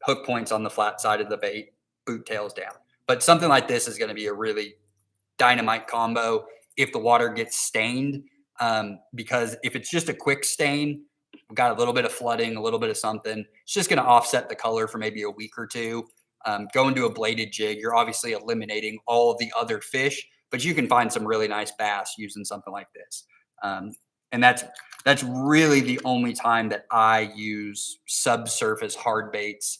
hook points on the flat side of the bait, boot tails down. But something like this is going to be a really dynamite combo if the water gets stained, because if it's just a quick stain, we've got a little bit of flooding, a little bit of something, it's just going to offset the color for maybe a week or two. Going to a bladed jig, you're obviously eliminating all of the other fish, but you can find some really nice bass using something like this. And that's really the only time that I use subsurface hard baits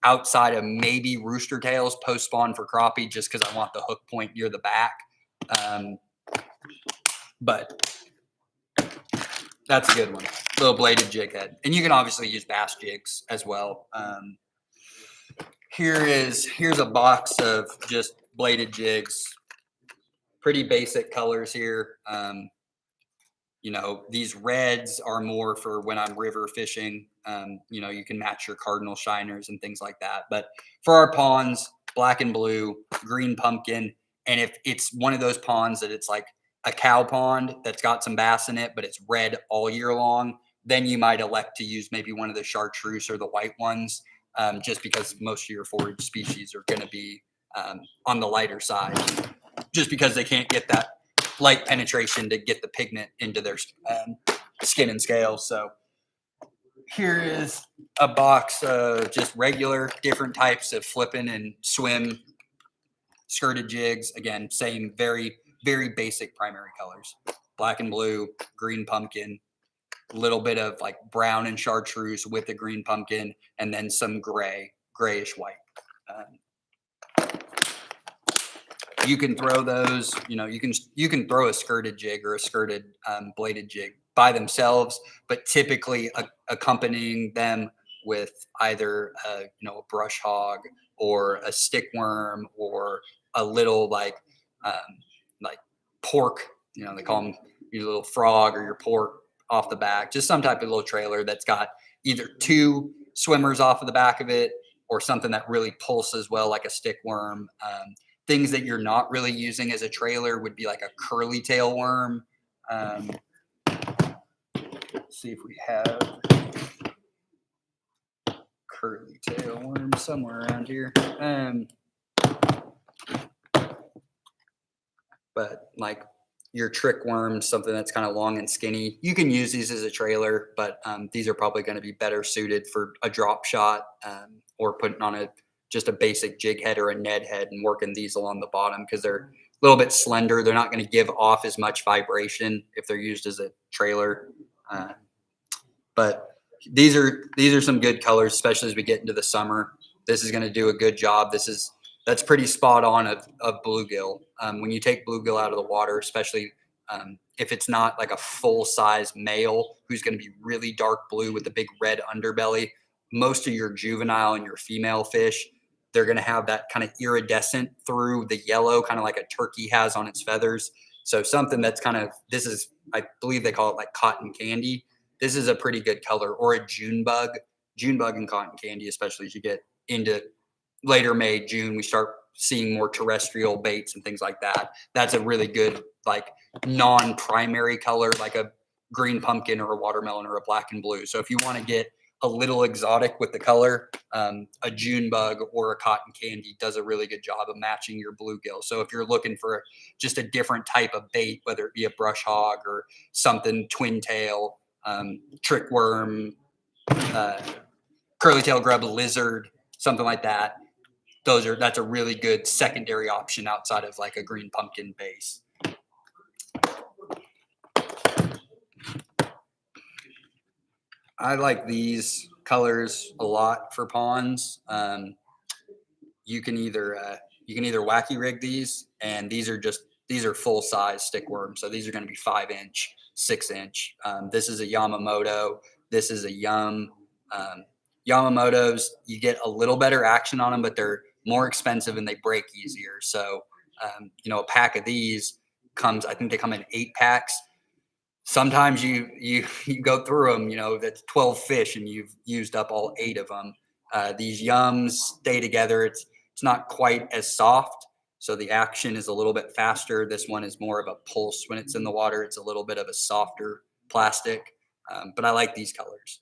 outside of maybe rooster tails post spawn for crappie, just because I want the hook point near the back. But that's a good one. Little bladed jig head. And you can obviously use bass jigs as well. Here's a box of just bladed jigs. Pretty basic colors here. These reds are more for when I'm river fishing. You can match your cardinal shiners and things like that. But for our ponds, black and blue, green pumpkin. And if it's one of those ponds that it's like a cow pond that's got some bass in it, but it's red all year long, then you might elect to use maybe one of the chartreuse or the white ones, just because most of your forage species are going to be on the lighter side, just because they can't get that light penetration to get the pigment into their skin and scales. So here is a box of just regular different types of flipping and swim skirted jigs. Again, same very, very basic primary colors: black and blue, green pumpkin, a little bit of like brown and chartreuse with the green pumpkin, and then some grayish white. You can throw those, you can throw a skirted jig or a skirted bladed jig by themselves, but typically accompanying them with either a brush hog or a stickworm or a little like pork, they call them your little frog or your pork off the back, just some type of little trailer that's got either two swimmers off of the back of it or something that really pulses well, like a stickworm. Things that you're not really using as a trailer would be like a curly tail worm. Let's see if we have curly tail worm somewhere around here. But like your trick worm, something that's kind of long and skinny, you can use these as a trailer, but these are probably going to be better suited for a drop shot or putting on just a basic jig head or a Ned head and working these along the bottom, because they're a little bit slender. They're not going to give off as much vibration if they're used as a trailer. But these are some good colors, especially as we get into the summer. This is going to do a good job. That's pretty spot on of bluegill. When you take bluegill out of the water, especially if it's not like a full size male who's going to be really dark blue with a big red underbelly, most of your juvenile and your female fish, they're going to have that kind of iridescent through the yellow, kind of like a turkey has on its feathers. So something that's I believe they call it like cotton candy. This is a pretty good color, or a June bug and cotton candy, especially as you get into later May, June, we start seeing more terrestrial baits and things like that. That's a really good, like non-primary color, like a green pumpkin or a watermelon or a black and blue. So if you want to get a little exotic with the color, a June bug or a cotton candy does a really good job of matching your bluegill. So if you're looking for just a different type of bait, whether it be a brush hog or something twin tail, trick worm, curly tail grub, lizard, something like that, that's a really good secondary option outside of like a green pumpkin base. I like these colors a lot for ponds. You can either wacky rig these, and these are full size stickworm. So these are going to be 5-inch, 6-inch. This is a Yamamoto. This is a Yum. Yamamotos, you get a little better action on them, but they're more expensive and they break easier. So, a pack of these I think they come in 8 packs. Sometimes you go through them, that's 12 fish and you've used up all 8 of them. These Yums stay together. It's not quite as soft, so the action is a little bit faster. This one is more of a pulse when it's in the water. It's a little bit of a softer plastic, but I like these colors.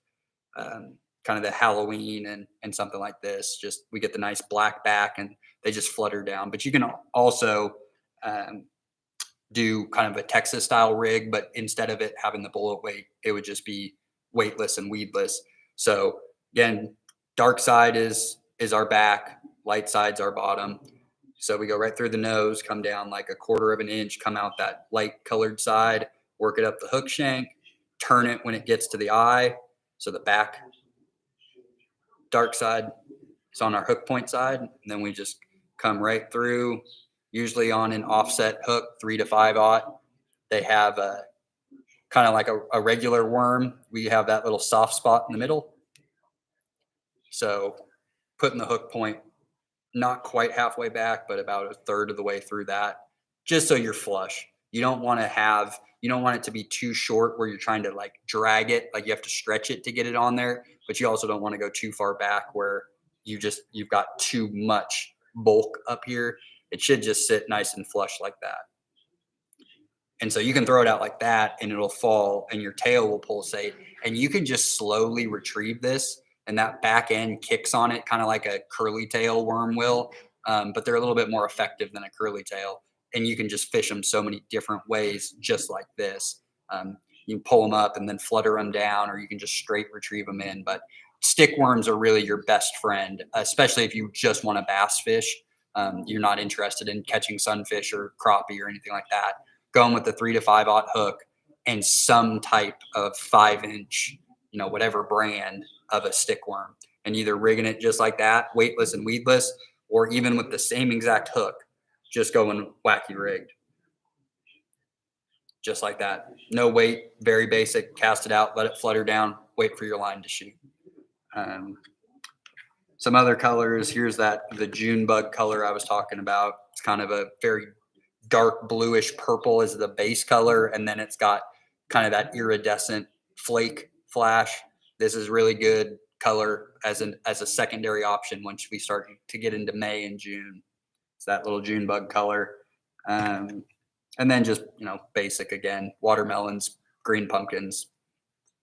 Kind of the Halloween and something like this. Just we get the nice black back and they just flutter down. But you can also do kind of a Texas style rig, but instead of it having the bullet weight, it would just be weightless and weedless. So again, dark side is our back, light side's our bottom. So we go right through the nose, come down like 1/4 of an inch, come out that light colored side, work it up the hook shank, turn it when it gets to the eye. So the back dark side is on our hook point side, and then we just come right through, usually on an offset hook, 3 to 5/0. They have a kind of like a regular worm. We have that little soft spot in the middle. So putting the hook point not quite halfway back, but about 1/3 of the way through that, just so you're flush. You don't want it to be too short where you're trying to like drag it, like you have to stretch it to get it on there, but you also don't want to go too far back where you've got too much bulk up here. It should just sit nice and flush like that. And so you can throw it out like that and it'll fall and your tail will pulsate and you can just slowly retrieve this and that back end kicks on it kind of like a curly tail worm will. But they're a little bit more effective than a curly tail. And you can just fish them so many different ways, just like this. You can pull them up and then flutter them down, or you can just straight retrieve them in. But stick worms are really your best friend, especially if you just want to bass fish. You're not interested in catching sunfish or crappie or anything like that. Going with the 3 to 5/0 hook and some type of 5-inch, whatever brand of a stick worm, and either rigging it just like that, weightless and weedless, or even with the same exact hook, just going wacky rigged. Just like that. No weight, very basic, cast it out, let it flutter down, wait for your line to shoot. Some other colors, here's the June bug color I was talking about. It's kind of a very dark bluish purple is the base color, and then it's got kind of that iridescent flake flash. This is really good color as a secondary option once we start to get into May and June. It's that little June bug color. And then just, basic again, watermelons, green pumpkins,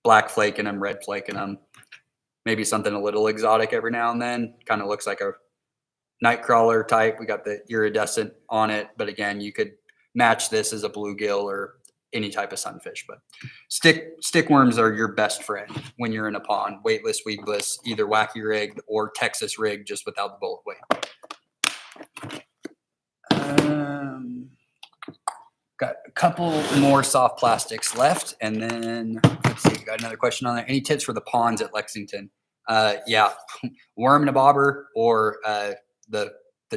black flake in them, red flake in them. Maybe something a little exotic every now and then. Kind of looks like a nightcrawler type. We got the iridescent on it, but again, you could match this as a bluegill or any type of sunfish. But stick worms are your best friend when you're in a pond, weightless, weedless, either wacky rigged or Texas rigged, just without the bullet weight. Got a couple more soft plastics left, and then let's see. Got another question on there. Any tips for the ponds at Lexington? Yeah, worm in a bobber or the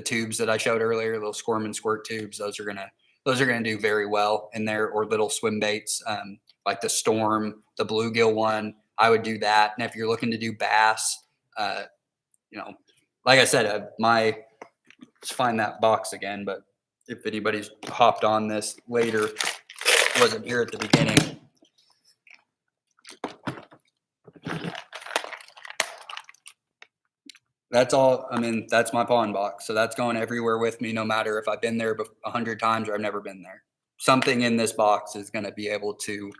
tubes that I showed earlier, little squirm and squirt tubes. Those are gonna do very well in there, or little swim baits like the Storm, the bluegill one. I would do that. And if you're looking to do bass, like I said, let's find that box again. But if anybody's hopped on this later, wasn't here at the beginning. That's all. I mean, that's my pond box. So that's going everywhere with me, no matter if I've been there 100 times or I've never been there. Something in this box is going to be able to,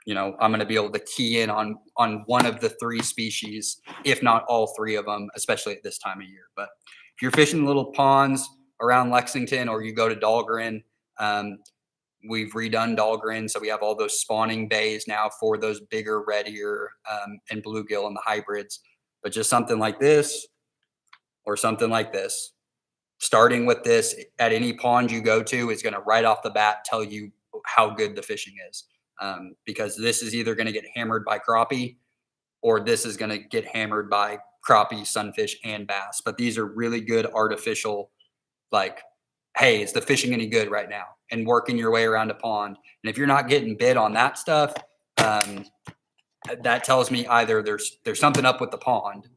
I'm going to be able to key in on one of the 3 species, if not all 3 of them, especially at this time of year. But if you're fishing little ponds around Lexington or you go to Dahlgren, we've redone Dahlgren. So we have all those spawning bays now for those bigger red ear and bluegill and the hybrids. But just something like this, or something like this. Starting with this at any pond you go to is going to right off the bat tell you how good the fishing is, because this is either going to get hammered by crappie or this is going to get hammered by crappie, sunfish, and bass. But these are really good artificial, like, hey, is the fishing any good right now? And working your way around a pond. And if you're not getting bit on that stuff, that tells me either there's something up with the pond,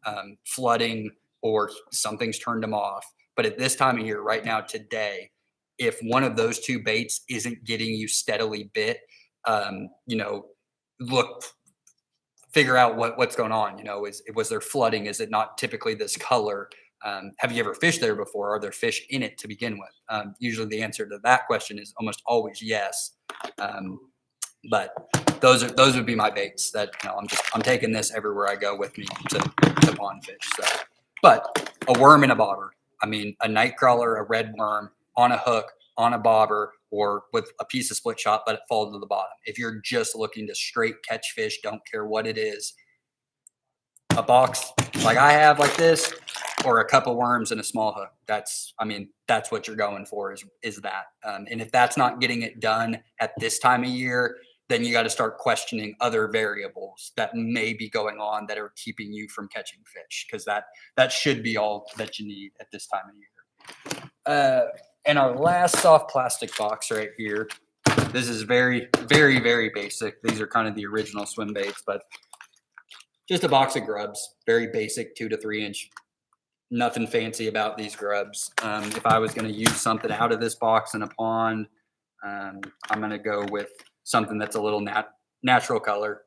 flooding, or something's turned them off. But at this time of year, right now, today, if one of those 2 baits isn't getting you steadily bit, figure out what's going on. Was there flooding? Is it not typically this color? Have you ever fished there before? Are there fish in it to begin with? Usually the answer to that question is almost always yes. But those would be my baits that I'm taking this everywhere I go with me to pond fish. So, but a worm in a bobber. I mean, a night crawler, a red worm on a hook, on a bobber, or with a piece of split shot, let it fall to the bottom. If you're just looking to straight catch fish, don't care what it is, a box like I have like this, or a couple worms and a small hook. That's what you're going for is that. And if that's not getting it done at this time of year, then you got to start questioning other variables that may be going on that are keeping you from catching fish, because that should be all that you need at this time of year. And our last soft plastic box right here, this is very, very, very basic. These are kind of the original swim baits, but just a box of grubs, very basic 2 to 3 inch. Nothing fancy about these grubs. If I was going to use something out of this box in a pond, I'm going to go with something that's a little natural color,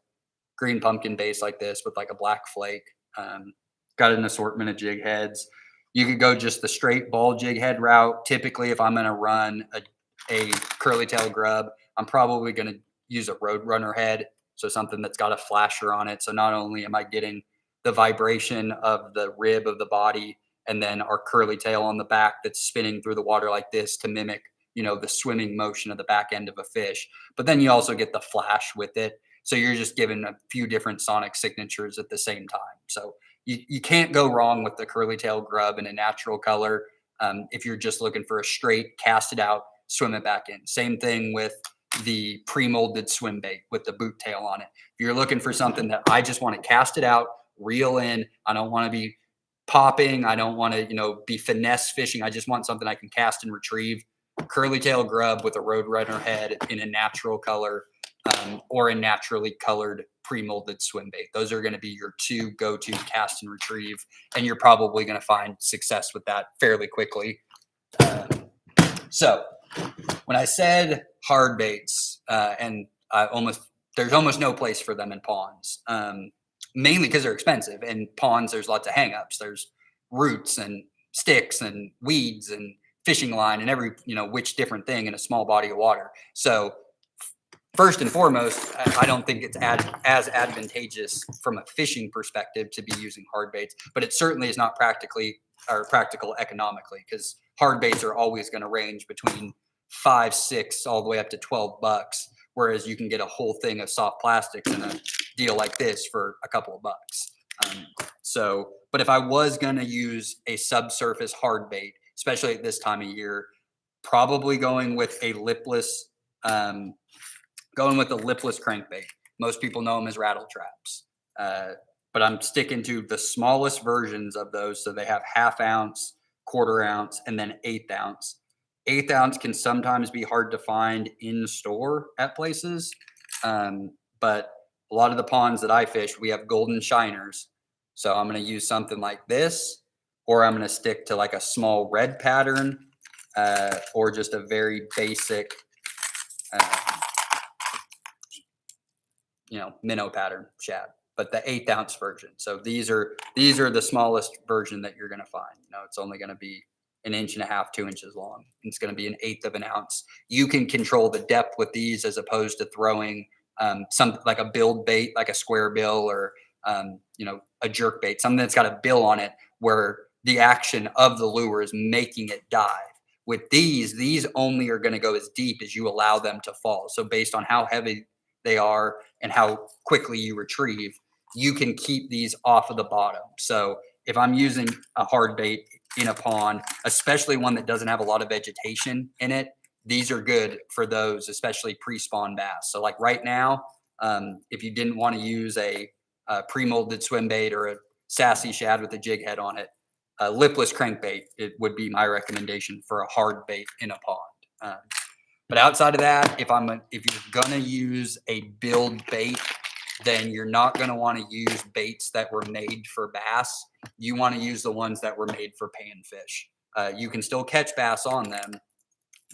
green pumpkin base like this with like a black flake. Got an assortment of jig heads. You could go just the straight ball jig head route. Typically, if I'm going to run a curly tail grub, I'm probably going to use a Roadrunner head. So something that's got a flasher on it. So not only am I getting the vibration of the rib of the body and then our curly tail on the back that's spinning through the water like this to mimic, the swimming motion of the back end of a fish. But then you also get the flash with it. So you're just given a few different sonic signatures at the same time. So you can't go wrong with the curly tail grub in a natural color. If you're just looking for a straight, cast it out, swim it back in. Same thing with the pre-molded swim bait with the boot tail on it. If you're looking for something that I just want to cast it out, reel in, I don't want to be popping, I don't want to, be finesse fishing. I just want something I can cast and retrieve. Curly tail grub with a Roadrunner head in a natural color, or a naturally colored pre-molded swim bait. Those are going to be your two go-to cast and retrieve, and you're probably going to find success with that fairly quickly. So when I said hard baits, and there's almost no place for them in ponds, mainly because they're expensive. In ponds, there's lots of hangups. There's roots and sticks and weeds and fishing line and every, which different thing in a small body of water. So first and foremost, I don't think it's as advantageous from a fishing perspective to be using hard baits, but it certainly is not practical economically, because hard baits are always going to range between $5, $6, all the way up to $12, whereas you can get a whole thing of soft plastics in a deal like this for a couple of bucks. But if I was going to use a subsurface hard bait, especially at this time of year, probably going with a lipless crankbait. Most people know them as rattle traps, but I'm sticking to the smallest versions of those. So they have 1/2 ounce, 1/4 ounce, and then 1/8 ounce. 1/8 ounce can sometimes be hard to find in store at places, but a lot of the ponds that I fish, we have golden shiners. So I'm going to use something like this, or I'm going to stick to like a small red pattern, or just a very basic, minnow pattern shad, but the 1/8 ounce version. So these are the smallest version that you're going to find. It's only going to be 1.5 inches, 2 inches long. It's going to be 1/8 of an ounce. You can control the depth with these as opposed to throwing something like a build bait, like a square bill, or a jerk bait, something that's got a bill on it where the action of the lure is making it dive. With these only are going to go as deep as you allow them to fall. So based on how heavy they are and how quickly you retrieve, you can keep these off of the bottom. So if I'm using a hard bait in a pond, especially one that doesn't have a lot of vegetation in it, these are good for those, especially pre-spawn bass. So like right now, if you didn't want to use a pre-molded swim bait or a sassy shad with a jig head on it, a lipless crankbait, it would be my recommendation for a hard bait in a pond. But outside of that, if you're gonna use a build bait, then you're not gonna want to use baits that were made for bass. You want to use the ones that were made for panfish. You can still catch bass on them,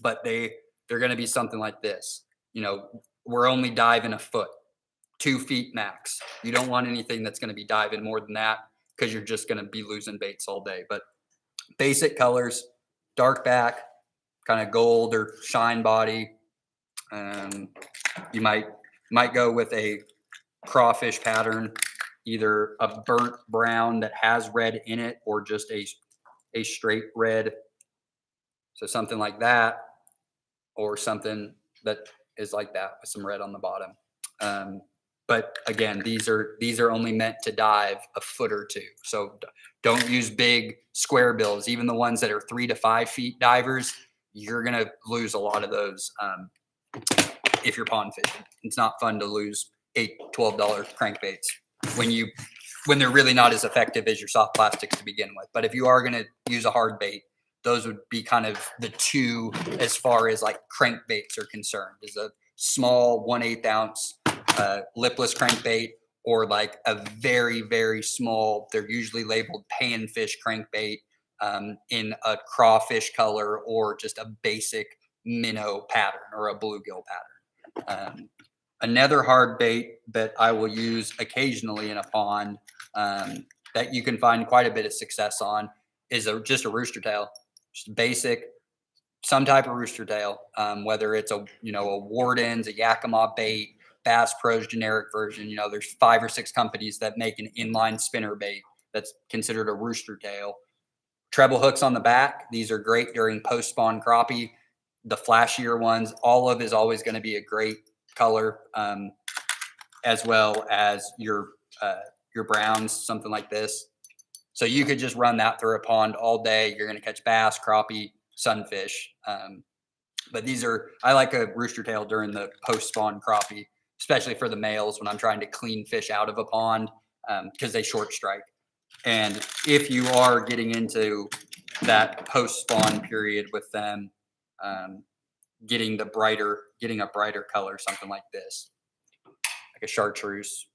but they're gonna be something like this. We're only diving 1 foot, 2 feet max. You don't want anything that's gonna be diving more than that, because you're just gonna be losing baits all day. But basic colors, dark back, kind of gold or shine body. You might go with a crawfish pattern, either a burnt brown that has red in it, or just a straight red. So something like that, or something that is like that with some red on the bottom. But again, these are only meant to dive 1 foot or 2. So don't use big square bills. Even the ones that are 3 to 5 feet divers, you're gonna lose a lot of those if you're pond fishing. It's not fun to lose $8, $12 crankbaits when they're really not as effective as your soft plastics to begin with. But if you are gonna use a hard bait, those would be kind of the two as far as like crankbaits are concerned. Is a small 1/8 ounce lipless crankbait, or like a very, very small, they're usually labeled panfish crankbait, in a crawfish color, or just a basic minnow pattern or a bluegill pattern. Another hard bait that I will use occasionally in a pond that you can find quite a bit of success on is just a rooster tail, just basic, some type of rooster tail, whether it's a Warden's, a Yakima bait, Bass Pro's generic version. There's 5 or 6 companies that make an inline spinner bait that's considered a rooster tail. Treble hooks on the back. These are great during post-spawn crappie. The flashier ones, olive is always going to be a great color, as well as your browns, something like this. So you could just run that through a pond all day. You're going to catch bass, crappie, sunfish. But I like a rooster tail during the post-spawn crappie, especially for the males when I'm trying to clean fish out of a pond, because they short strike. And if you are getting into that post-spawn period with them, getting a brighter color, something like this, like a chartreuse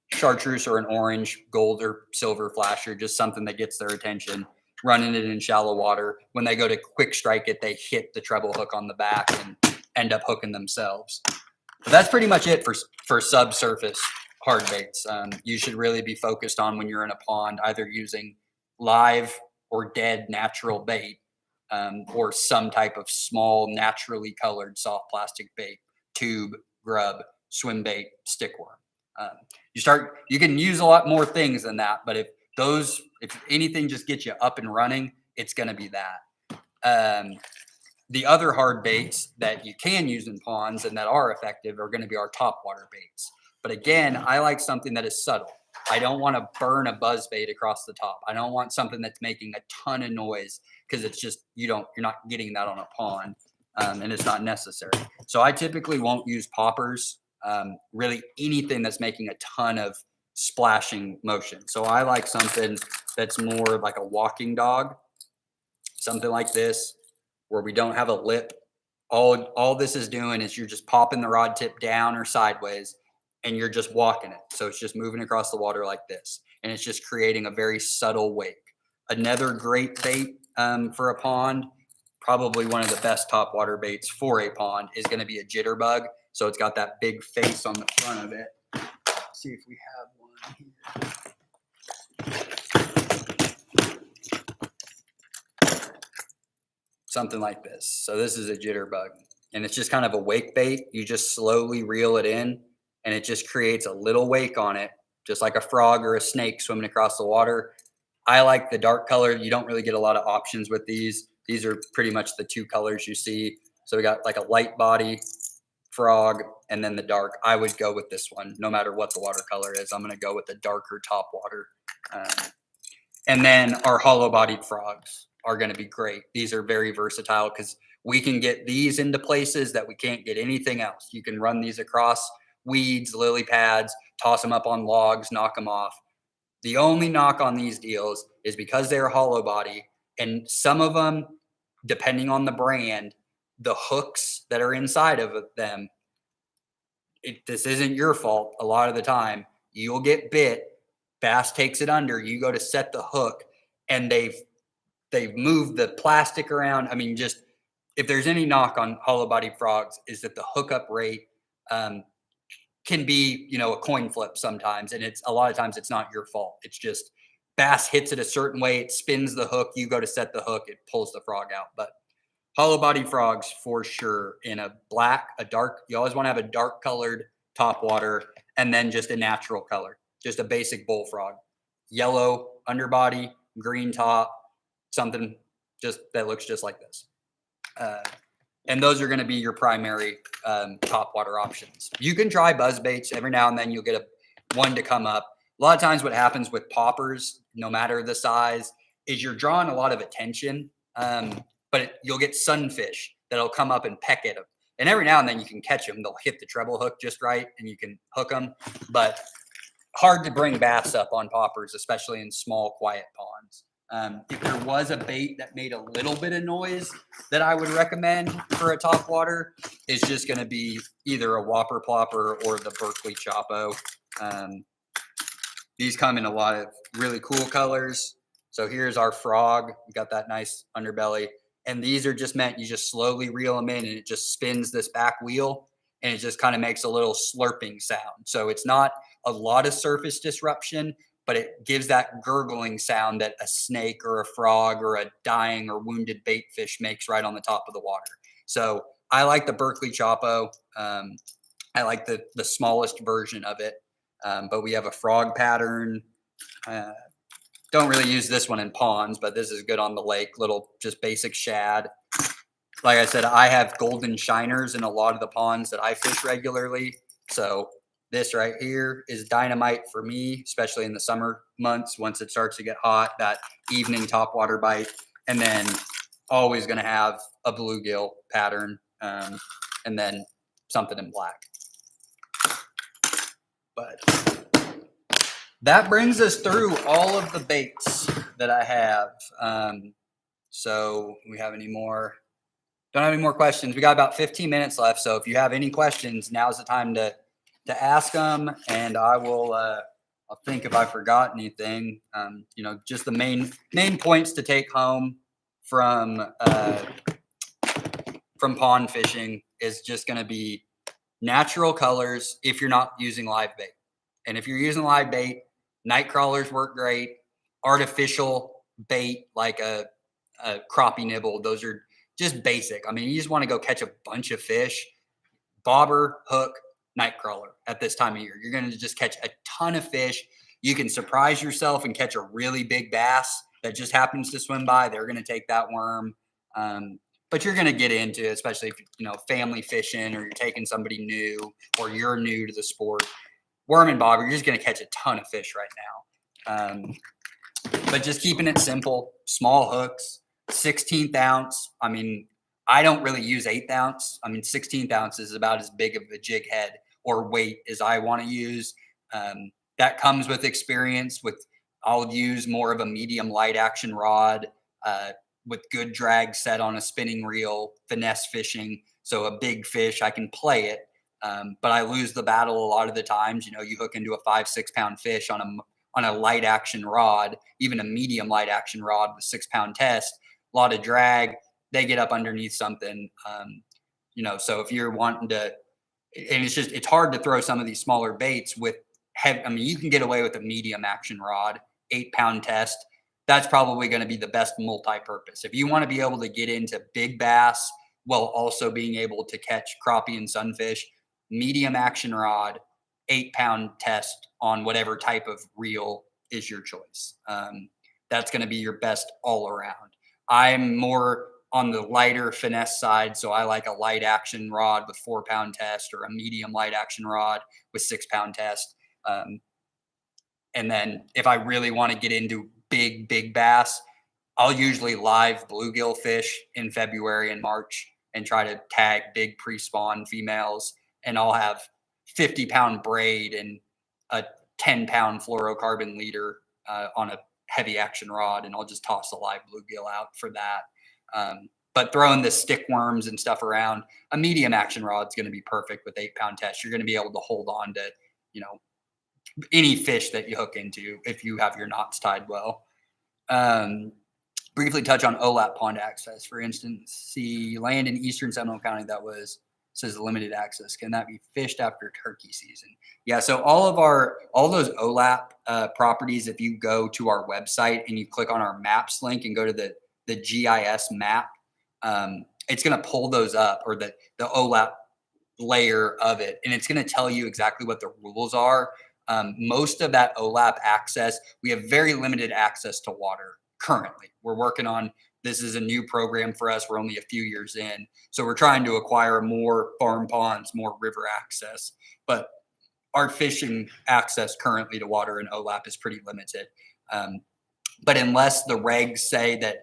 or an orange, gold, or silver flasher, just something that gets their attention. Running it in shallow water. When they go to quick strike it, they hit the treble hook on the back and end up hooking themselves. But that's pretty much it for subsurface hard baits. You should really be focused on, when you're in a pond, either using live or dead natural bait, or some type of small, naturally colored soft plastic bait, tube, grub, swim bait, stickworm. You can use a lot more things than that, but if anything just gets you up and running, it's going to be that. The other hard baits that you can use in ponds and that are effective are going to be our topwater baits. But again, I like something that is subtle. I don't want to burn a buzz bait across the top. I don't want something that's making a ton of noise, because it's just, you're not getting that on a pond, and it's not necessary. So I typically won't use poppers, really anything that's making a ton of splashing motion. So I like something that's more like a walking dog, something like this, where we don't have a lip. All this is doing is you're just popping the rod tip down or sideways, and you're just walking it. So it's just moving across the water like this, and it's just creating a very subtle wake. Another great bait for a pond, probably one of the best topwater baits for a pond, is going to be a jitterbug. So it's got that big face on the front of it. Let's see if we have one here. Something like this. So this is a jitterbug, and it's just kind of a wake bait. You just slowly reel it in, and it just creates a little wake on it, just like a frog or a snake swimming across the water. I like the dark color. You don't really get a lot of options with these. These are pretty much the 2 colors you see. So we got like a light body frog, and then the dark. I would go with this one, no matter what the watercolor is. I'm going to go with the darker topwater. And then our hollow-bodied frogs are going to be great. These are very versatile, because we can get these into places that we can't get anything else. You can run these across weeds, lily pads, toss them up on logs, knock them off. The only knock on these deals is because they're hollow body, and some of them, depending on the brand, the hooks that are inside of them, this isn't your fault. A lot of the time you'll get bit, bass takes it under, you go to set the hook, and they've moved the plastic around. I mean, just, if there's any knock on hollow bodied frogs, is that the hookup rate can be, a coin flip sometimes. And a lot of times it's not your fault. It's just bass hits it a certain way. It spins the hook. You go to set the hook. It pulls the frog out. But hollow bodied frogs, for sure, in a black, a dark, you always want to have a dark colored topwater, and then just a natural color, just a basic bullfrog, yellow underbody, green top, something just that looks just like this. And those are going to be your primary topwater options. You can try buzz baits. Every now and then you'll get one to come up. A lot of times what happens with poppers, no matter the size, is you're drawing a lot of attention, but you'll get sunfish that'll come up and peck at them. And every now and then you can catch them. They'll hit the treble hook just right, and you can hook them. But hard to bring bass up on poppers, especially in small, quiet ponds. If there was a bait that made a little bit of noise that I would recommend for a topwater, is just going to be either a Whopper Plopper or the Berkeley Chopo. These come in a lot of really cool colors. So here's our frog. We got that nice underbelly. And these are just meant, you just slowly reel them in and it just spins this back wheel and it just kind of makes a little slurping sound. So it's not a lot of surface disruption, but it gives that gurgling sound that a snake or a frog or a dying or wounded bait fish makes right on the top of the water. So I like the Berkeley Chopo. I like the smallest version of it, but we have a frog pattern. Don't really use this one in ponds, but this is good on the lake. Little just basic shad. Like I said, I have golden shiners in a lot of the ponds that I fish regularly. So this right here is dynamite for me, especially in the summer months. Once it starts to get hot, that evening topwater bite, and then always going to have a bluegill pattern, and then something in black. But that brings us through all of the baits that I have. So we have any more? Don't have any more questions. We got about 15 minutes left. So if you have any questions, now's the time to ask them. And I will, I'll think if I forgot anything. Just the main points to take home from pond fishing is just going to be natural colors if you're not using live bait. And if you're using live bait, night crawlers work great. Artificial bait like a crappie nibble, those are just basic. I mean, you just want to go catch a bunch of fish. Bobber, hook, night crawler at this time of year. You're going to just catch a ton of fish. You can surprise yourself and catch a really big bass that just happens to swim by. They're going to take that worm. But you're going to get into, especially if, family fishing or you're taking somebody new or you're new to the sport. Worm and bobber, you're just going to catch a ton of fish right now. But just keeping it simple, small hooks, 16th ounce. I mean, I don't really use 1/8 ounce. I mean, 16th ounce is about as big of a jig head or weight as I want to use. That comes with experience. I'll use more of a medium light action rod with good drag set on a spinning reel, finesse fishing. So a big fish, I can play it. But I lose the battle a lot of the times. You hook into a 5-6 pound fish on a light action rod, even a medium light action rod with 6 pound test, a lot of drag, they get up underneath something. So if you're wanting to, and it's hard to throw some of these smaller baits with heavy. I mean, you can get away with a medium action rod, 8 pound test. That's probably going to be the best multi-purpose. If you want to be able to get into big bass while also being able to catch crappie and sunfish, medium action rod, 8 pound test on whatever type of reel is your choice. That's going to be your best all around. I'm more on the lighter finesse side. So I like a light action rod with 4 pound test or a medium light action rod with 6 pound test. And then if I really want to get into big bass, I'll usually live bluegill fish in February and March and try to tag big pre-spawn females. And I'll have 50 pound braid and a 10 pound fluorocarbon leader on a heavy action rod. And I'll just toss a live bluegill out for that. But throwing the stick worms and stuff around, a medium action rod is going to be perfect with 8 pound test. You're going to be able to hold on to, any fish that you hook into if you have your knots tied well. Briefly touch on OLAP pond access. For instance, see land in eastern Seminole County that says limited access. Can that be fished after turkey season? Yeah, so all those OLAP properties, if you go to our website and you click on our maps link and go to the GIS map, it's going to pull those up, or the OLAP layer of it, and it's going to tell you exactly what the rules are. Most of that OLAP access, we have very limited access to water currently. We're working on, this is a new program for us. We're only a few years in. So we're trying to acquire more farm ponds, more river access. But our fishing access currently to water in OLAP is pretty limited. But unless the regs say that,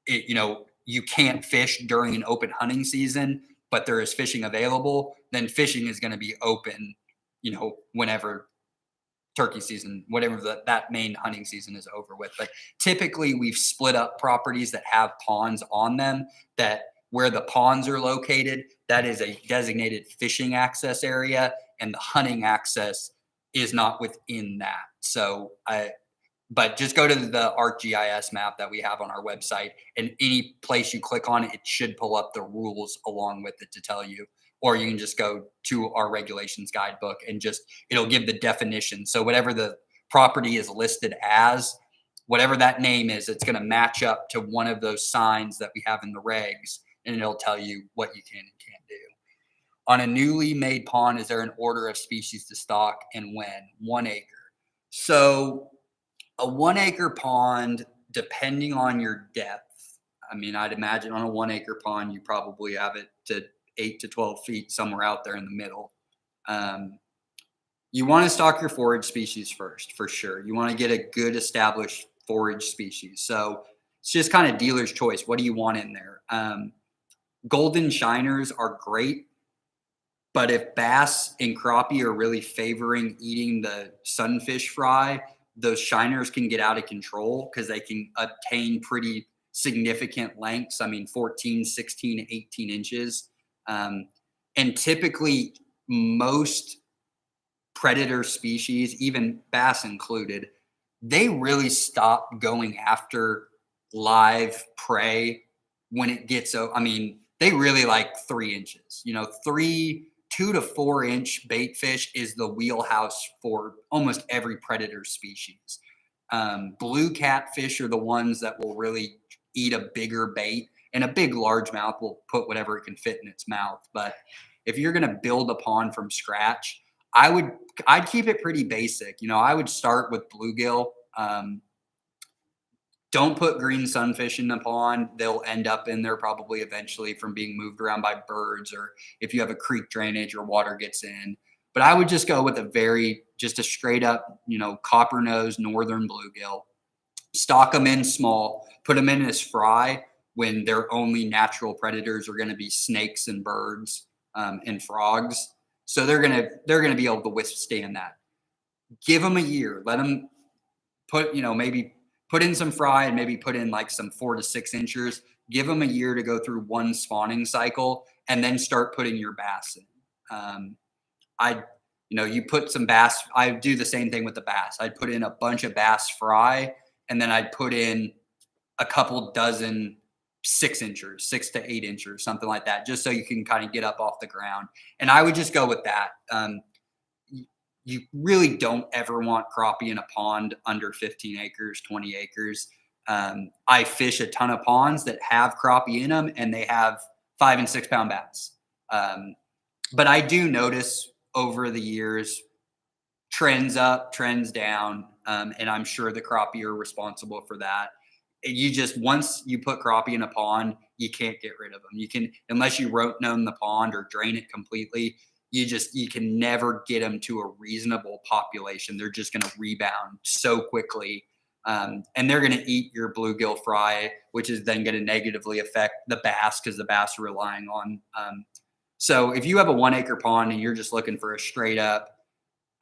you can't fish during an open hunting season, but there is fishing available, then fishing is going to be open, whenever turkey season, whatever that main hunting season is over with. But typically we've split up properties that have ponds on them, that where the ponds are located, that is a designated fishing access area, and the hunting access is not within that. So But just go to the ArcGIS map that we have on our website, and any place you click on it, it should pull up the rules along with it to tell you. Or you can just go to our regulations guidebook and just it'll give the definition. So whatever the property is listed as, whatever that name is, it's going to match up to one of those signs that we have in the regs, and it'll tell you what you can and can't do. On a newly made pond, is there an order of species to stock and when? 1 acre. So a 1 acre pond, depending on your depth, I mean, I'd imagine on a 1 acre pond, you probably have it to 8 to 12 feet, somewhere out there in the middle. You want to stock your forage species first, for sure. You want to get a good established forage species. So it's just kind of dealer's choice. What do you want in there? Golden shiners are great, but if bass and crappie are really favoring eating the sunfish fry, those shiners can get out of control because they can obtain pretty significant lengths. I mean, 14, 16, 18 inches. And typically most predator species, even bass included, they really stop going after live prey when it gets, I mean, they really like 3 inches, 2 to 4 inch bait fish is the wheelhouse for almost every predator species. Blue catfish are the ones that will really eat a bigger bait, and a big largemouth will put whatever it can fit in its mouth. But if you're going to build a pond from scratch, I'd keep it pretty basic. I would start with bluegill. Don't put green sunfish in the pond. They'll end up in there probably eventually from being moved around by birds, or if you have a creek drainage or water gets in. But I would just go with just a straight up, copper nose northern bluegill. Stock them in small, put them in as fry when their only natural predators are going to be snakes and birds and frogs. So they're gonna be able to withstand that. Give them a year. Let them put, maybe put in some fry and maybe put in like some 4 to 6 inchers. Give them a year to go through one spawning cycle, and then start putting your bass in. You put some bass. I do the same thing with the bass. I'd put in a bunch of bass fry, and then I'd put in a couple dozen 6 inchers, 6 to 8 inchers, something like that, just so you can kind of get up off the ground. And I would just go with that. You really don't ever want crappie in a pond under 15 acres, 20 acres. I fish a ton of ponds that have crappie in them, and they have 5 and 6 pound bass. But I do notice over the years, trends up, trends down. And I'm sure the crappie are responsible for that. Once you put crappie in a pond, you can't get rid of them. You can, unless you rote gnome the pond or drain it completely, you can never get them to a reasonable population. They're just going to rebound so quickly. And they're going to eat your bluegill fry, which is then going to negatively affect the bass because the bass are relying on. So if you have a 1 acre pond and you're just looking for a straight up,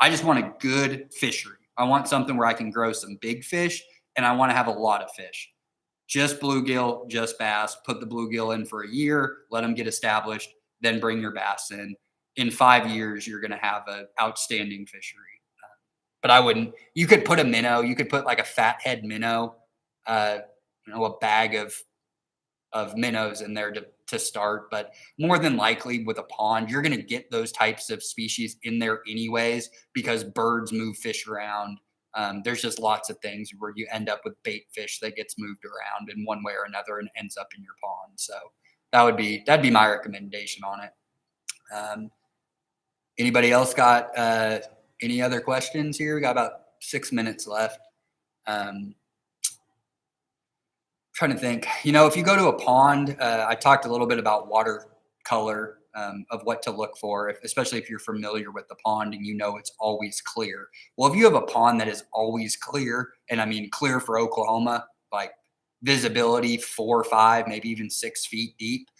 I just want a good fishery. I want something where I can grow some big fish, and I want to have a lot of fish. Just bluegill, just bass. Put the bluegill in for a year, let them get established, then bring your bass in. In 5 years, you're going to have an outstanding fishery. But I wouldn't. You could put a minnow. You could put like a fathead minnow, a bag of minnows in there to start. But more than likely with a pond, you're going to get those types of species in there anyways, because birds move fish around. There's just lots of things where you end up with bait fish that gets moved around in one way or another and ends up in your pond. So that'd be my recommendation on it. Anybody else got any other questions here? We got about 6 minutes left. Trying to think, if you go to a pond, I talked a little bit about water color of what to look for, especially if you're familiar with the pond and it's always clear. Well, if you have a pond that is always clear, and I mean clear for Oklahoma, like visibility 4 or 5, maybe even 6 feet deep,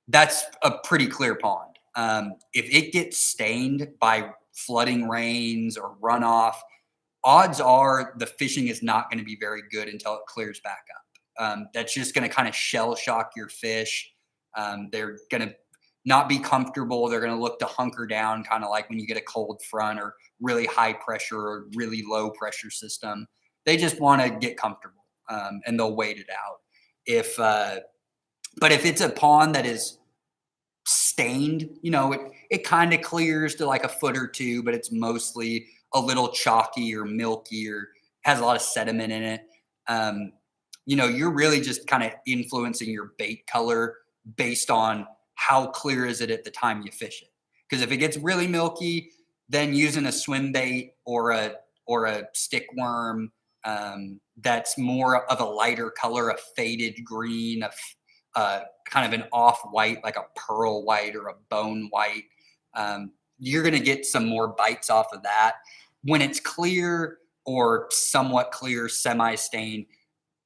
that's a pretty clear pond. If it gets stained by flooding rains or runoff, odds are the fishing is not going to be very good until it clears back up. That's just going to kind of shell shock your fish. They're going to not be comfortable. They're going to look to hunker down, kind of like when you get a cold front or really high pressure or really low pressure system. They just want to get comfortable, and they'll wait it out. But if it's a pond that is stained, it kind of clears to like a foot or two, but it's mostly a little chalky or milky or has a lot of sediment in it. Um, you're really just kind of influencing your bait color based on how clear is it at the time you fish it. Because if it gets really milky, then using a swim bait or a stick worm, that's more of a lighter color, a faded green, kind of an off white, like a pearl white or a bone white. You're going to get some more bites off of that. When it's clear or somewhat clear, semi-stained,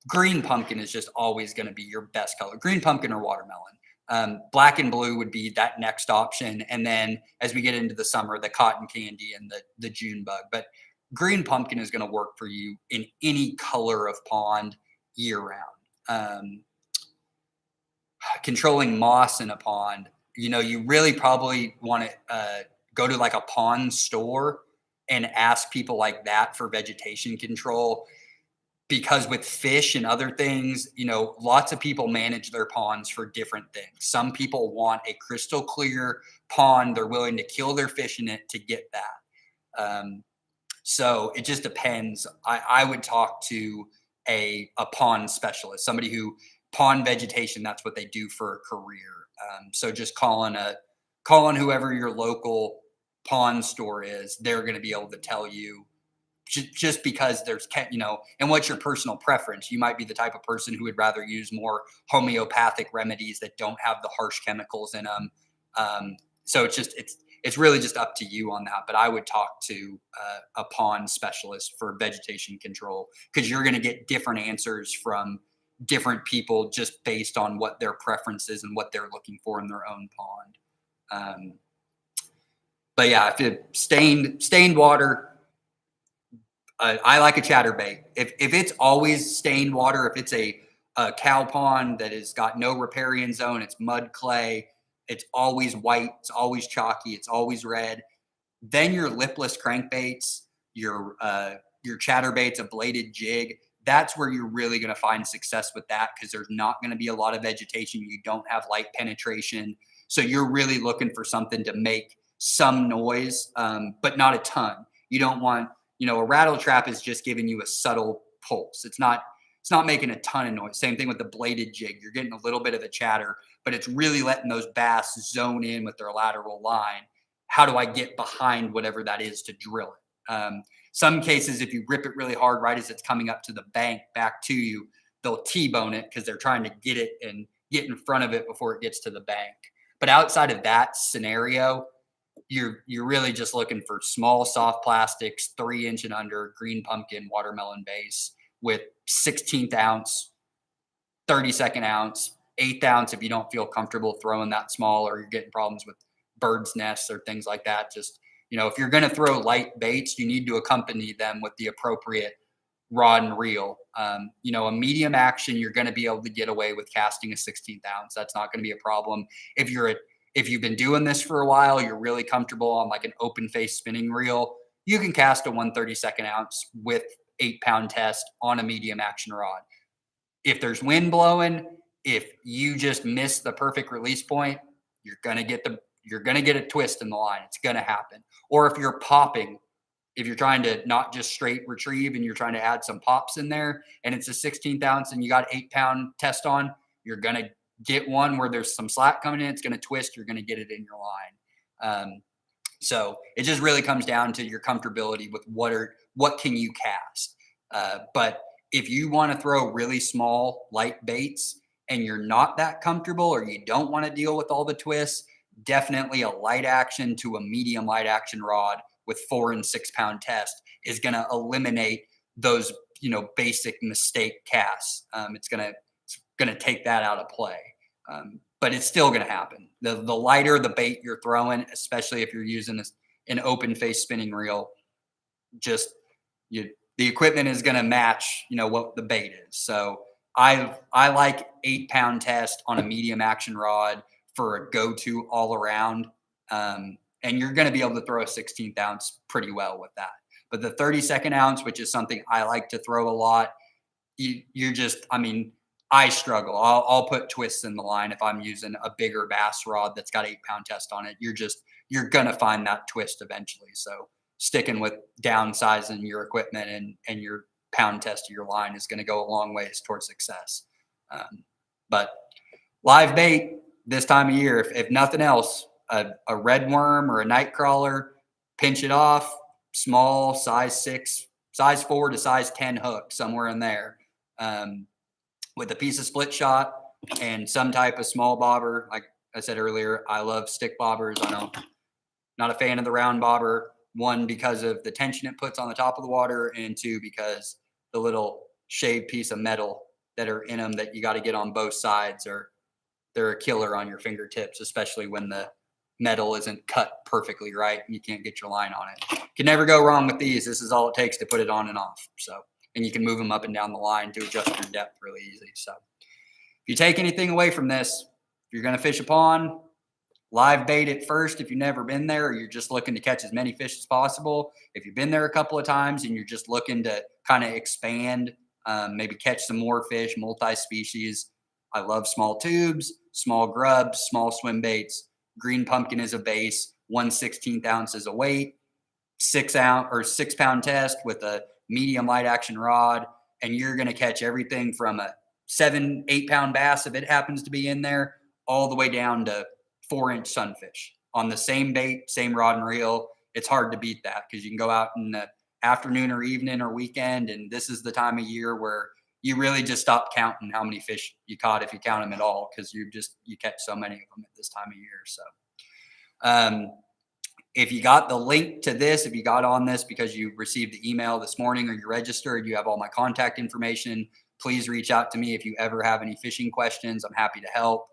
green pumpkin is just always going to be your best color. Green pumpkin or watermelon. Black and blue would be that next option. And then as we get into the summer, the cotton candy and the June bug. But green pumpkin is going to work for you in any color of pond year round. Controlling moss in a pond, you really probably want to go to like a pond store and ask people like that for vegetation control. Because with fish and other things, lots of people manage their ponds for different things. Some people want a crystal clear pond. They're willing to kill their fish in it to get that. So it just depends. I would talk to a pond specialist, somebody who pond vegetation, that's what they do for a career. So just calling whoever your local pond store is, they're going to be able to tell you just because there's, and what's your personal preference? You might be the type of person who would rather use more homeopathic remedies that don't have the harsh chemicals in them. So it's really just up to you on that. But I would talk to a pond specialist for vegetation control, because you're going to get different answers from different people just based on what their preferences and what they're looking for in their own pond. But yeah, if it's stained water, I like a chatterbait. If it's always stained water, if it's a cow pond that has got no riparian zone, it's mud clay, it's always white, it's always chalky, it's always red, then your lipless crankbaits, your chatterbaits, a bladed jig, that's where you're really going to find success with that, because there's not going to be a lot of vegetation. You don't have light penetration. So you're really looking for something to make some noise, but not a ton. You don't want, a rattle trap is just giving you a subtle pulse. It's not making a ton of noise. Same thing with the bladed jig. You're getting a little bit of a chatter, but it's really letting those bass zone in with their lateral line. How do I get behind whatever that is to drill it? Some cases, if you rip it really hard right as it's coming up to the bank back to you, they'll T-bone it because they're trying to get it and get in front of it before it gets to the bank. But outside of that scenario, you're really just looking for small soft plastics, 3-inch and under, green pumpkin, watermelon base with 16th ounce, 32nd ounce, 8th ounce if you don't feel comfortable throwing that small, or you're getting problems with birds' nests or things like that. Just, if you're going to throw light baits, you need to accompany them with the appropriate rod and reel. A medium action, you're going to be able to get away with casting a 16th ounce. That's not going to be a problem. If you've been doing this for a while, you're really comfortable on like an open face spinning reel, you can cast a 1/32 ounce with 8-pound test on a medium action rod. If there's wind blowing, if you just miss the perfect release point, you're going to get a twist in the line. It's going to happen. Or if you're popping, if you're trying to not just straight retrieve and you're trying to add some pops in there and it's a 16th ounce and you got 8-pound test on, you're going to get one where there's some slack coming in. It's going to twist. You're going to get it in your line. So it just really comes down to your comfortability with what can you cast. But if you want to throw really small light baits and you're not that comfortable, or you don't want to deal with all the twists, definitely a light action to a medium light action rod with 4 and 6 pound test is going to eliminate those, basic mistake casts. It's going to take that out of play. But it's still going to happen. The lighter the bait you're throwing, especially if you're using an open face spinning reel, the equipment is going to match, what the bait is. So I like 8-pound test on a medium action rod for a go-to all around. And you're going to be able to throw a 16th ounce pretty well with that. But the 32nd ounce, which is something I like to throw a lot, you're just, I mean, I struggle. I'll put twists in the line if I'm using a bigger bass rod that's got 8-pound test on it. You're gonna find that twist eventually. So sticking with downsizing your equipment and your pound test of your line is going to go a long ways towards success. But live bait this time of year, if nothing else, a red worm or a night crawler, pinch it off, small size 6, size 4 to size 10 hook, somewhere in there, with a piece of split shot and some type of small bobber. Like I said earlier, I love stick bobbers. Not a fan of the round bobber. One, because of the tension it puts on the top of the water, and two, because the little shaved piece of metal that are in them that you got to get on both sides, or they're a killer on your fingertips, especially when the metal isn't cut perfectly right and you can't get your line on it. Can never go wrong with these. This is all it takes to put it on and off. So, and you can move them up and down the line to adjust your depth really easy. So if you take anything away from this, if you're going to fish a pond, live bait it first if you've never been there, or you're just looking to catch as many fish as possible. If you've been there a couple of times and you're just looking to kind of expand, maybe catch some more fish, multi-species. I love small tubes, small grubs, small swim baits. Green pumpkin is a base, 1/16 ounce is a weight, 6-ounce or 6-pound test with a medium light action rod, and you're going to catch everything from a 7-8 pound bass if it happens to be in there, all the way down to 4-inch sunfish on the same bait, same rod and reel. It's hard to beat that because you can go out in the afternoon or evening or weekend, and this is the time of year where you really just stop counting how many fish you caught, if you count them at all, because you catch so many of them at this time of year. So if you got the link to this, if you got on this because you received the email this morning or you registered, you have all my contact information. Please reach out to me if you ever have any fishing questions. I'm happy to help.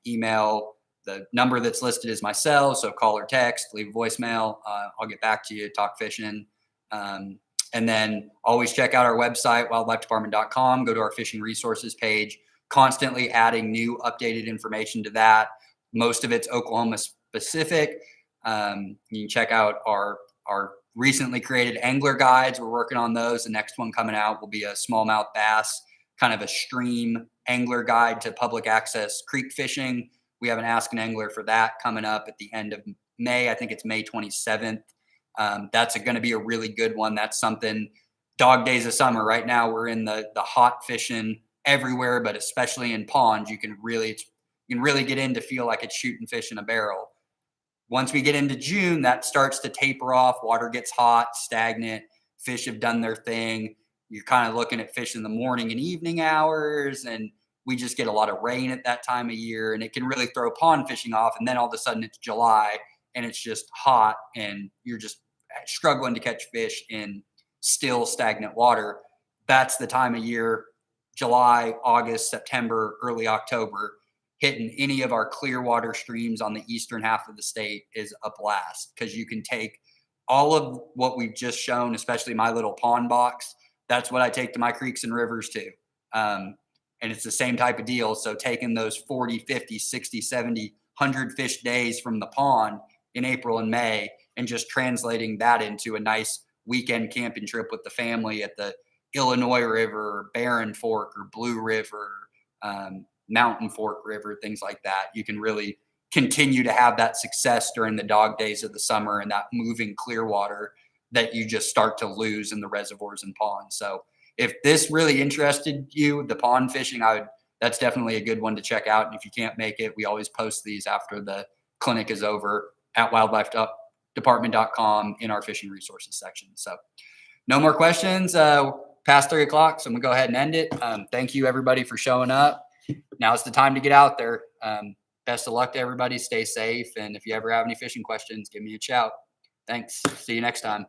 Email. The number that's listed is my cell, so call or text, leave a voicemail. I'll get back to you, talk fishing. And then always check out our website, wildlifedepartment.com. Go to our fishing resources page, constantly adding new updated information to that. Most of it's Oklahoma specific. You can check out our recently created angler guides. We're working on those. The next one coming out will be a smallmouth bass, kind of a stream angler guide to public access creek fishing. We have an Ask an Angler for that coming up at the end of May. I think it's May 27th. That's going to be a really good one. That's something, dog days of summer. Right now we're in the hot fishing everywhere, but especially in ponds, you can really get in to feel like it's shooting fish in a barrel. Once we get into June, that starts to taper off. Water gets hot, stagnant. Fish have done their thing. You're kind of looking at fish in the morning and evening hours, and we just get a lot of rain at that time of year, and it can really throw pond fishing off. And then all of a sudden it's July and it's just hot and you're just struggling to catch fish in still stagnant water. That's the time of year, July, August, September, early October, hitting any of our clear water streams on the eastern half of the state is a blast, because you can take all of what we've just shown, especially my little pond box. That's what I take to my creeks and rivers too. And it's the same type of deal. So taking those 40, 50, 60, 70, 100 fish days from the pond in April and May and just translating that into a nice weekend camping trip with the family at the Illinois River, Barren Fork, or Blue River, Mountain Fork River, things like that. You can really continue to have that success during the dog days of the summer and that moving clear water that you just start to lose in the reservoirs and ponds. So if this really interested you, the pond fishing, that's definitely a good one to check out. And if you can't make it, we always post these after the clinic is over at wildlifedepartment.com in our fishing resources section. So no more questions past 3 o'clock. So I'm gonna go ahead and end it. Thank you everybody for showing up. Now's the time to get out there. Best of luck to everybody. Stay safe. And if you ever have any fishing questions, give me a shout. Thanks. See you next time.